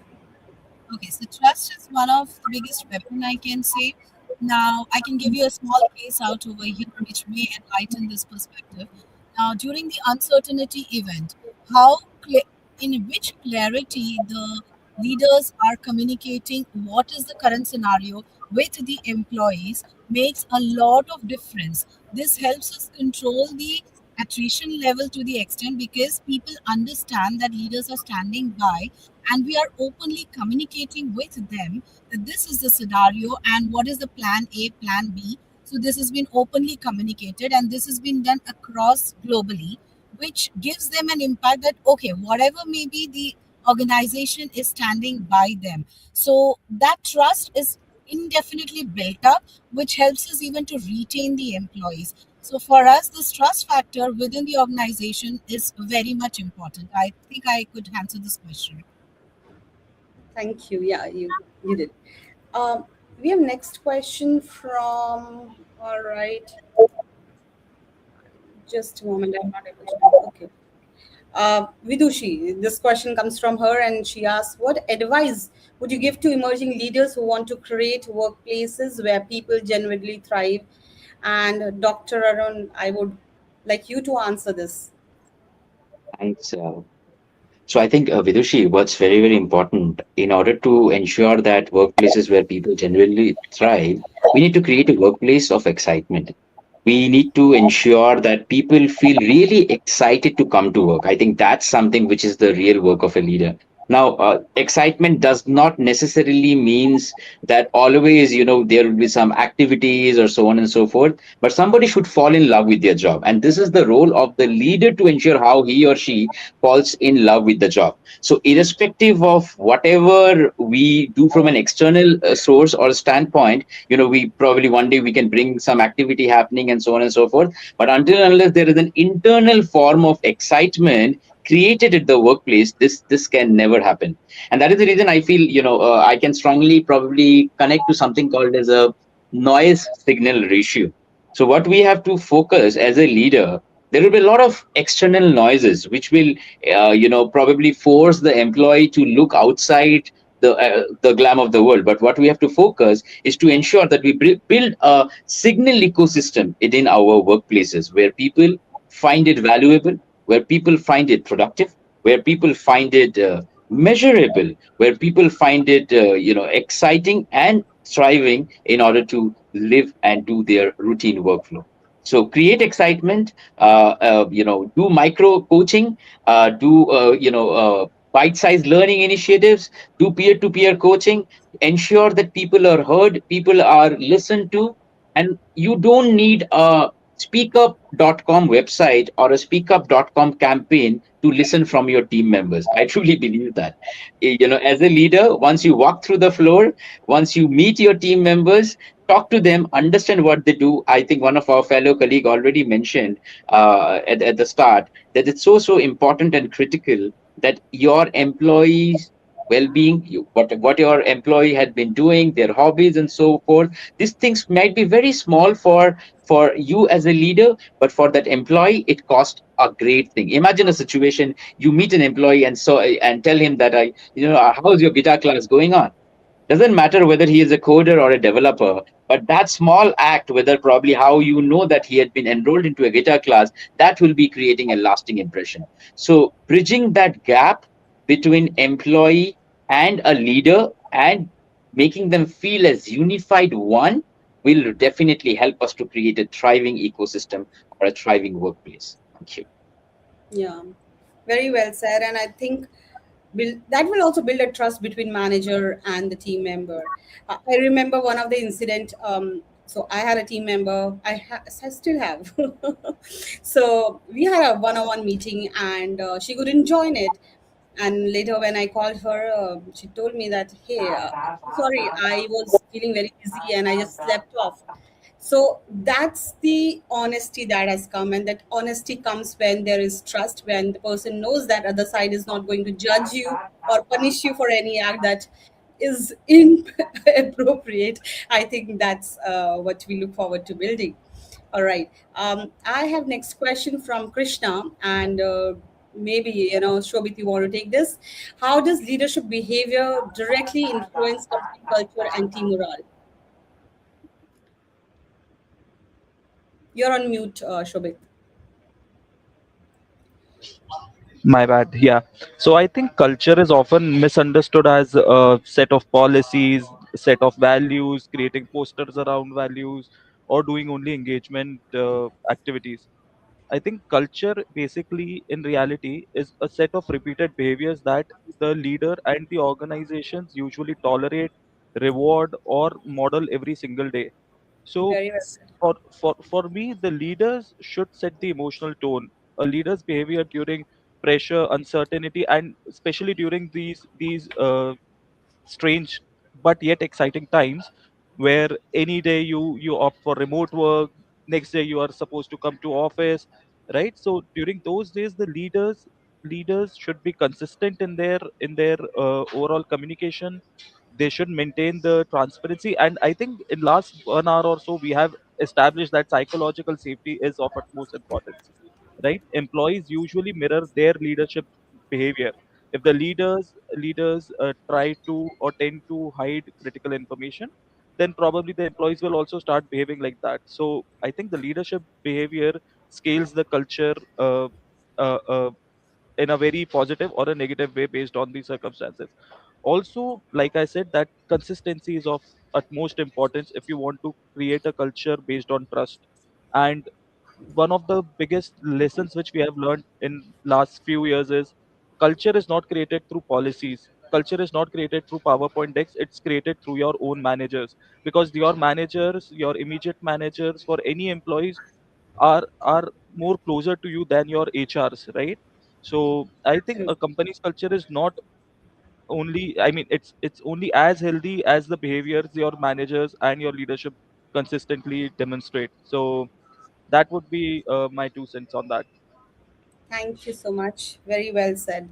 Okay, so trust is one of the biggest weapon I can say. Now, I can give you a small case out over here which may enlighten this perspective. Now, during the uncertainty event, in which clarity the leaders are communicating what is the current scenario with the employees makes a lot of difference. This helps us control the attrition level to the extent because people understand that leaders are standing by and we are openly communicating with them that this is the scenario and what is the plan A, plan B. So this has been openly communicated and this has been done across globally, which gives them an impact that, okay, whatever may be, the organization is standing by them. So that trust is indefinitely built up, which helps us even to retain the employees. So for us, this trust factor within the organization is very much important. I think I could answer this question. Thank you. Yeah, you did. Um, we have next question from. All right, just a moment. I'm not able to. Okay. Vidushi, this question comes from her, and she asks, "What advice would you give to emerging leaders who want to create workplaces where people genuinely thrive?" And Dr. Arun, I would like you to answer this. Thanks. So I think, Vidushi, what's very, very important in order to ensure that workplaces where people genuinely thrive, we need to create a workplace of excitement. We need to ensure that people feel really excited to come to work. I think that's something which is the real work of a leader. Now, excitement does not necessarily means that always, there will be some activities or so on and so forth, but somebody should fall in love with their job. And this is the role of the leader to ensure how he or she falls in love with the job. So irrespective of whatever we do from an external source or standpoint, we probably one day we can bring some activity happening and so on and so forth. But until and unless there is an internal form of excitement created at the workplace, this can never happen. And that is the reason I feel, I can strongly probably connect to something called as a noise signal ratio. So what we have to focus as a leader, there will be a lot of external noises which will probably force the employee to look outside the glam of the world. But what we have to focus is to ensure that we build a signal ecosystem within our workplaces where people find it valuable, where people find it productive, where people find it measurable, where people find it exciting and thriving in order to live and do their routine workflow. So create excitement, do micro coaching, do bite-sized learning initiatives, do peer-to-peer coaching, ensure that people are heard, people are listened to, and you don't need a speakup.com website or a speakup.com campaign to listen from your team members. I truly believe that. As a leader, once you walk through the floor, once you meet your team members, talk to them, understand what they do. I think one of our fellow colleague already mentioned at the start that it's so important and critical that your employees well-being, what your employee had been doing, their hobbies and so forth. These things might be very small for you as a leader, but for that employee, it costs a great thing. Imagine a situation: you meet an employee and tell him that how's your guitar class going on? Doesn't matter whether he is a coder or a developer, but that small act, whether probably how you know that he had been enrolled into a guitar class, that will be creating a lasting impression. So bridging that gap between employee and a leader and making them feel as unified one will definitely help us to create a thriving ecosystem or a thriving workplace. Thank you. Yeah, very well said. And I think that will also build a trust between manager and the team member. I remember one of the incident. So I had a team member. I still have. So we had a one-on-one meeting, and she couldn't join it. And later, when I called her, she told me that, "Hey, sorry, I was feeling very busy and I just slept off." So that's the honesty that has come, and that honesty comes when there is trust, when the person knows that other side is not going to judge you or punish you for any act that is inappropriate. I think that's what we look forward to building. All right. I have next question from Krishna, and maybe Shobit, you want to take this. How does leadership behavior directly influence company culture and team morale? You're on mute, Shobit. My bad. Yeah. So I think culture is often misunderstood as a set of policies, set of values, creating posters around values, or doing only engagement activities. I think culture basically in reality is a set of repeated behaviors that the leader and the organizations usually tolerate, reward, or model every single day. So Very well said. for me, the leaders should set the emotional tone, a leader's behavior during pressure, uncertainty, and especially during these strange but yet exciting times where any day you opt for remote work, next day you are supposed to come to office, right? So during those days the leaders should be consistent in their overall communication. They should maintain the transparency, and I think in last 1 hour or so we have established that psychological safety is of utmost importance, right? Employees usually mirror their leadership behavior. If the leaders try to or tend to hide critical information, then probably the employees will also start behaving like that. So I think the leadership behavior scales the culture uh, uh, in a very positive or a negative way based on the circumstances. Also, like I said, that consistency is of utmost importance if you want to create a culture based on trust. And one of the biggest lessons which we have learned in last few years is culture is not created through policies. Culture is not created through PowerPoint decks. It's created through your own managers, because your managers, your immediate managers for any employees are more closer to you than your HRs, right? So I think a company's culture is not only, I mean, it's only as healthy as the behaviors your managers and your leadership consistently demonstrate. So that would be my 2 cents on that. Thank you so much. Very well said.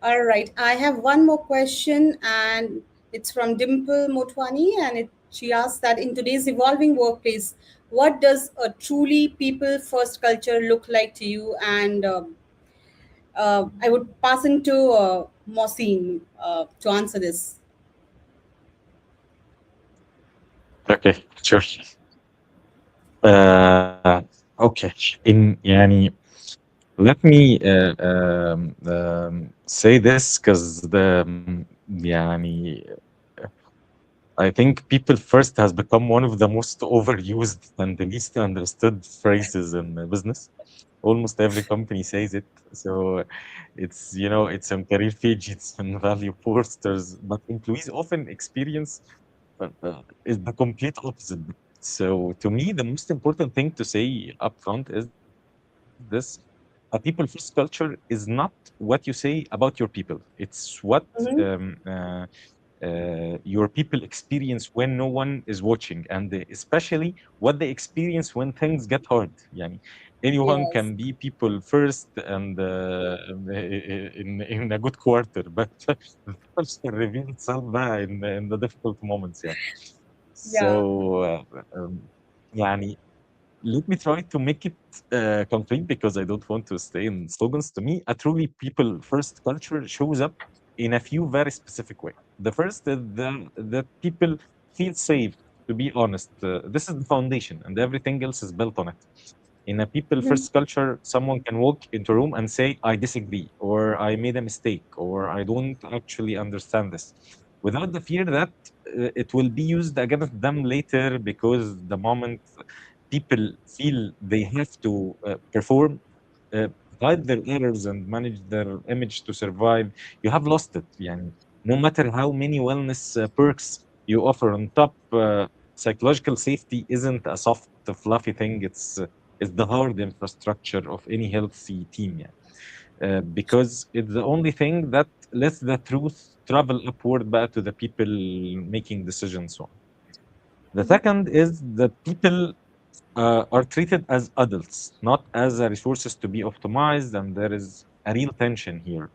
All right, I have one more question, and it's from Dimple Motwani, and she asks that in today's evolving workplace, what does a truly people-first culture look like to you? And I would pass into Mohsin to answer this. Okay, sure. Okay. In يعني let me say this because يعني I think people first has become one of the most overused and the least understood phrases in business. Almost every company says it. So it's, it's on career page, it's on value posters, but employees often experience is the complete opposite. So to me, the most important thing to say upfront is this: a people first culture is not what you say about your people. It's what Mhm. your people experience when no one is watching, and especially what they experience when things get hard. Yani, anyone Yes. can be people first and in a good quarter, but the culture reveal itself بقى in the difficult moments. Yeah. Yeah. So, يعني, let me try to make it concrete because I don't want to stay in slogans. To me, a truly people first culture shows up in a few very specific ways. The first is that people feel safe, to be honest. This is the foundation, and everything else is built on it. In a people Mhm. first culture, someone can walk into a room and say, I disagree, or I made a mistake, or I don't actually understand this, without the fear that it will be used against them later, because the moment people feel they have to perform, hide their errors, and manage their image to survive, you have lost it. Yani, no matter how many wellness perks you offer on top, psychological safety isn't a soft, fluffy thing. It's the hard infrastructure of any healthy team. Yeah. Because it's the only thing that lets the truth travel upward back to the people making decisions. So the second is that people are treated as adults, not as resources to be optimized, and there is a real tension here.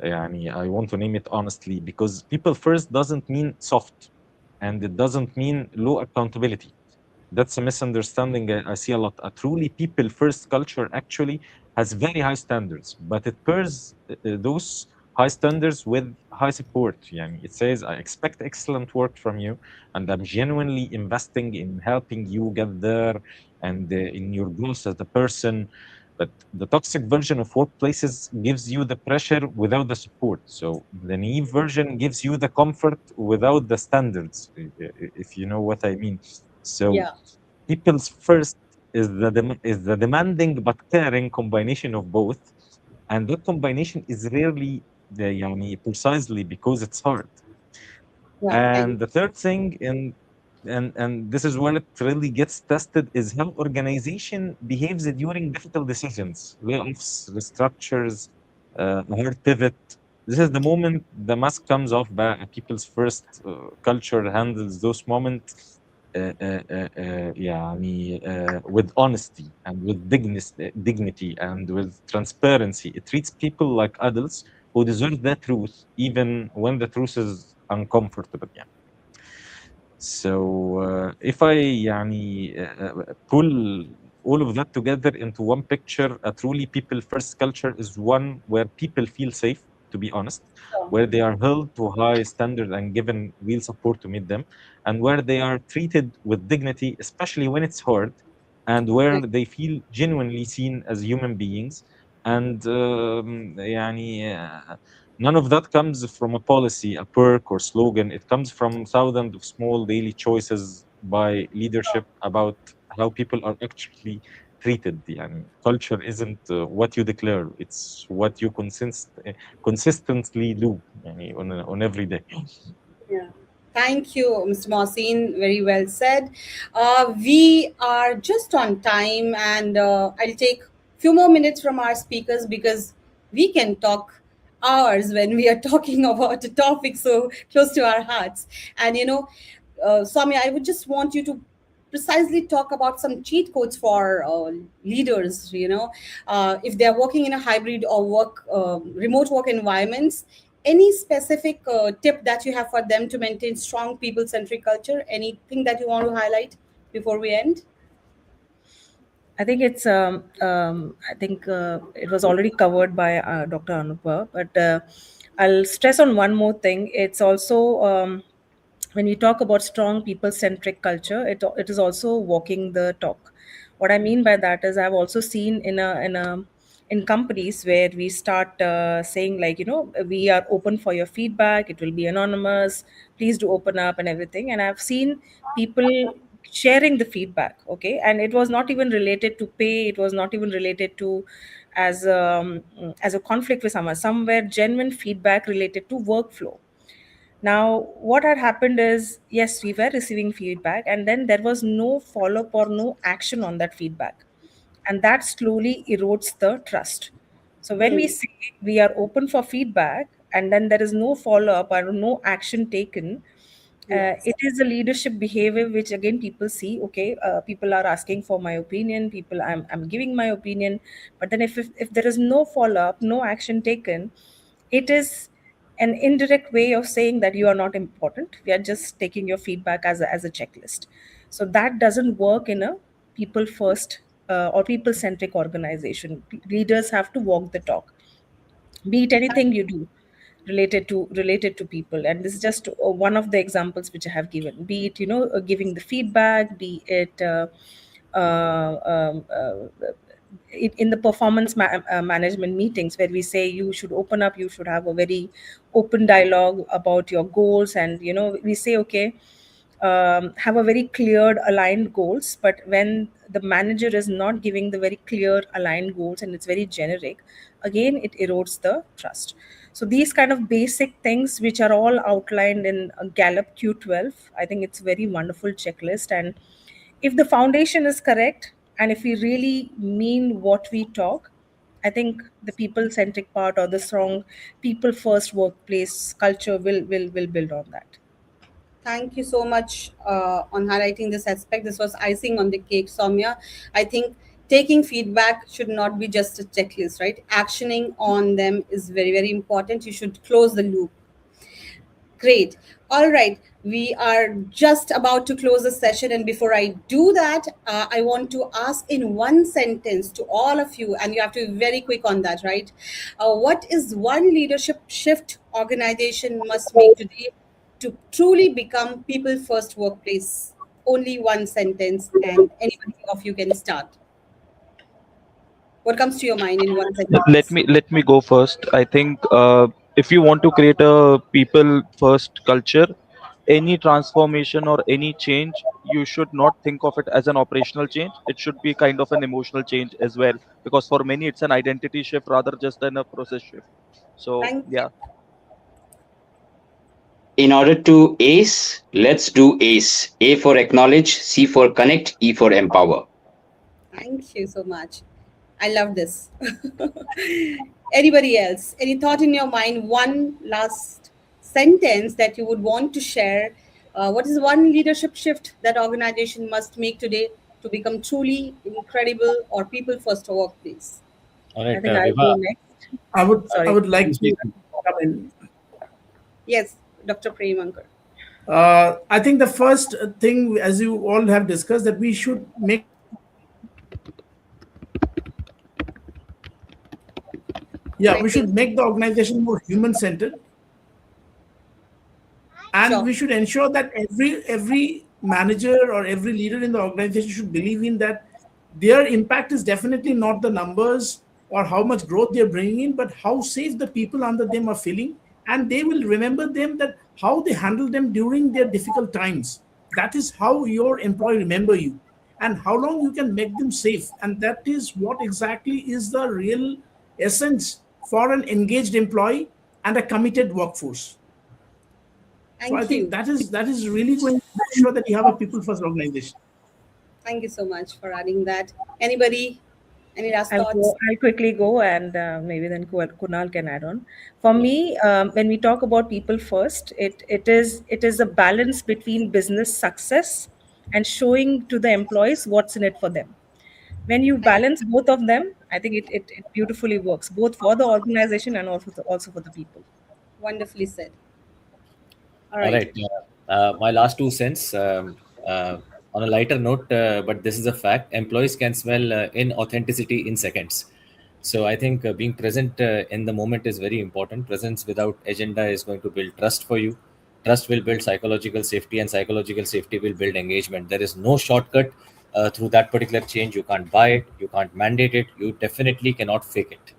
يعني, I want to name it honestly, because people first doesn't mean soft, and it doesn't mean low accountability. That's a misunderstanding I see a lot. A truly people first culture actually has very high standards, but it pairs those high standards with high support. Yani it says, I expect excellent work from you, and I'm genuinely investing in helping you get there and in your growth as a person. But the toxic version of workplaces gives you the pressure without the support. So the naive version gives you the comfort without the standards, if you know what I mean. So Yeah. people's first is the demanding but caring combination of both, and that combination is rarely يعني precisely because it's hard. Yeah. And Thank the third thing, and and this is where it really gets tested, is how organization behaves during difficult decisions, layoffs, restructures, a hard pivot. This is the moment the mask comes off. People's first culture handles those moments with honesty and with dignity and with transparency. It treats people like adults who deserve the truth, even when the truth is uncomfortable. Yeah. So if I pull all of that together into one picture, a truly people first culture is one where people feel safe, to be honest, where they are held to high standard and given real support to meet them, and where they are treated with dignity, especially when it's hard, and where they feel genuinely seen as human beings. And none of that comes from a policy, a perk, or slogan. It comes from thousands of small daily choices by leadership about how people are actually treated. Culture isn't what you declare; it's what you consistently do on every day. Yeah. Thank you, Mr. Mohsin. Very well said. We are just on time, and I'll take few more minutes from our speakers because we can talk hours when we are talking about a topic so close to our hearts. And Swami, I would just want you to precisely talk about some cheat codes for leaders. If they are working in a hybrid or remote work environments, any specific tip that you have for them to maintain strong people-centric culture? Anything that you want to highlight before we end? I think it was already covered by Dr. Anupam, but I'll stress on one more thing. It's also when we talk about strong people-centric culture, it is also walking the talk. What I mean by that is I've also seen in companies where we start saying, like, we are open for your feedback. It will be anonymous. Please do open up and everything. And I've seen people sharing the feedback, okay, and it was not even related to pay. It was not even related to as a conflict with someone. Somewhere genuine feedback related to workflow. Now, what had happened is, yes, we were receiving feedback, and then there was no follow up or no action on that feedback. And that slowly erodes the trust. So, when we say we are open for feedback, and then there is no follow up or no action taken, Yes. it is a leadership behavior which again people see, okay, people are asking for my opinion, I'm giving my opinion, but then if there is no follow up, no action taken, it is an indirect way of saying that you are not important. We are just taking your feedback as a checklist. So that doesn't work in a people first or people centric organization. Leaders have to walk the talk, be it anything you do related to people. And this is just one of the examples which I have given, be it giving the feedback, be it in the performance management meetings where we say you should open up, you should have a very open dialogue about your goals, and we say, okay, have a very clear aligned goals. But when the manager is not giving the very clear aligned goals and it's very generic, again it erodes the trust. So these kind of basic things which are all outlined in Gallup Q12, I think it's a very wonderful checklist. And if the foundation is correct, and if we really mean what we talk, I think the people centric part or the strong people first workplace culture will build on that. Thank you so much on highlighting this aspect. This was icing on the cake, Soumya. I think taking feedback should not be just a checklist, right? Actioning on them is very, very important. You should close the loop. Great. All right. We are just about to close the session. And before I do that, I want to ask in one sentence to all of you, and you have to be very quick on that, right? What is one leadership shift organization must make today to truly become people first workplace? Only one sentence, and anybody of you can start. What comes to your mind in one Let sentence? me let me go first. I think if you want to create a people first culture, any transformation or any change, you should not think of it as an operational change. It should be kind of an emotional change as well, because for many it's an identity shift rather just than a process shift. So Thank you. yeah. In order to ace, let's do ACE. A for acknowledge, C for connect, E for empower. Thank you so much. I love this. Anybody else? Any thought in your mind? One last sentence that you would want to share. What is one leadership shift that organization must make today to become truly incredible or people first workplace? All I right, think I'll Vibha, go next. I Sorry. would like please to please. come in. Yes, Dr. Premankar. I think the first thing, as you all have discussed, that we should make I we should think make the organization more human centered, and sure. we should ensure that every manager or every leader in the organization should believe in that their impact is definitely not the numbers or how much growth they're bringing in, but how safe the people under them are feeling, and they will remember them that how they handle them during their difficult times. That is how your employee remember you, and how long you can make them safe, and that is what exactly is the real essence for an engaged employee and a committed workforce. So I Thank think you. that is really going to make sure that you have a people first organization. Thank you so much for adding that. Anybody? Any last thoughts? I'll quickly go, and maybe then Kunal can add on. For me, when we talk about people first, it is a balance between business success and showing to the employees what's in it for them. When you balance both of them, I think it beautifully works, both for the organization and also for the people. Wonderfully said. All All right. right. My last 2 cents. On a lighter note, but this is a fact. Employees can smell inauthenticity in seconds. So I think being present in the moment is very important. Presence without agenda is going to build trust for you. Trust will build psychological safety, and psychological safety will build engagement. There is no shortcut through that particular change. You can't buy it. You can't mandate it. You definitely cannot fake it.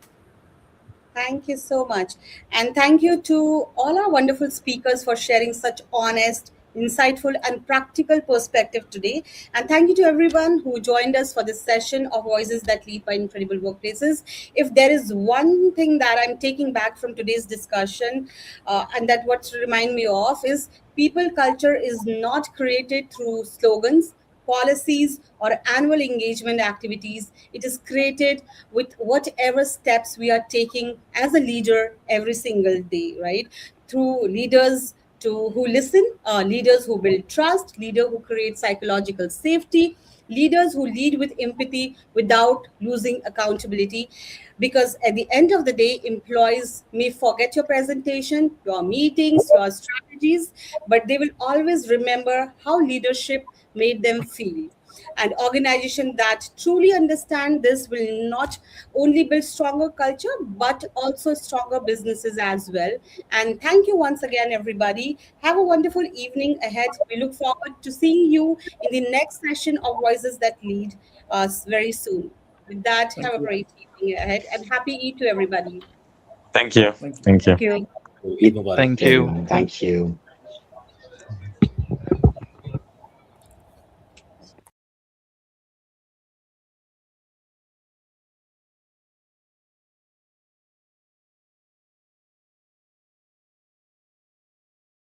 Thank you so much. And thank you to all our wonderful speakers for sharing such honest, insightful, and practical perspective today. And thank you to everyone who joined us for this session of Voices That Lead by Incredible Workplaces. If there is one thing that I'm taking back from today's discussion, and that what to remind me of is people culture is not created through slogans, policies, or annual engagement activities. It is created with whatever steps we are taking as a leader every single day, right? Through leaders who listen, leaders who build trust, leader who create psychological safety, leaders who lead with empathy without losing accountability. Because at the end of the day, employees may forget your presentation, your meetings, your strategies, but they will always remember how leadership made them feel. And organization that truly understand this will not only build stronger culture but also stronger businesses as well. And thank you once again, everybody. Have a wonderful evening ahead. We look forward to seeing you in the next session of Voices That Lead us very soon. With that, have Thank a you. great evening ahead and happy Eid to everybody. Thank you. Thank you. Thank you. Thank you. Eid Mubarak. Thank you. Thank you.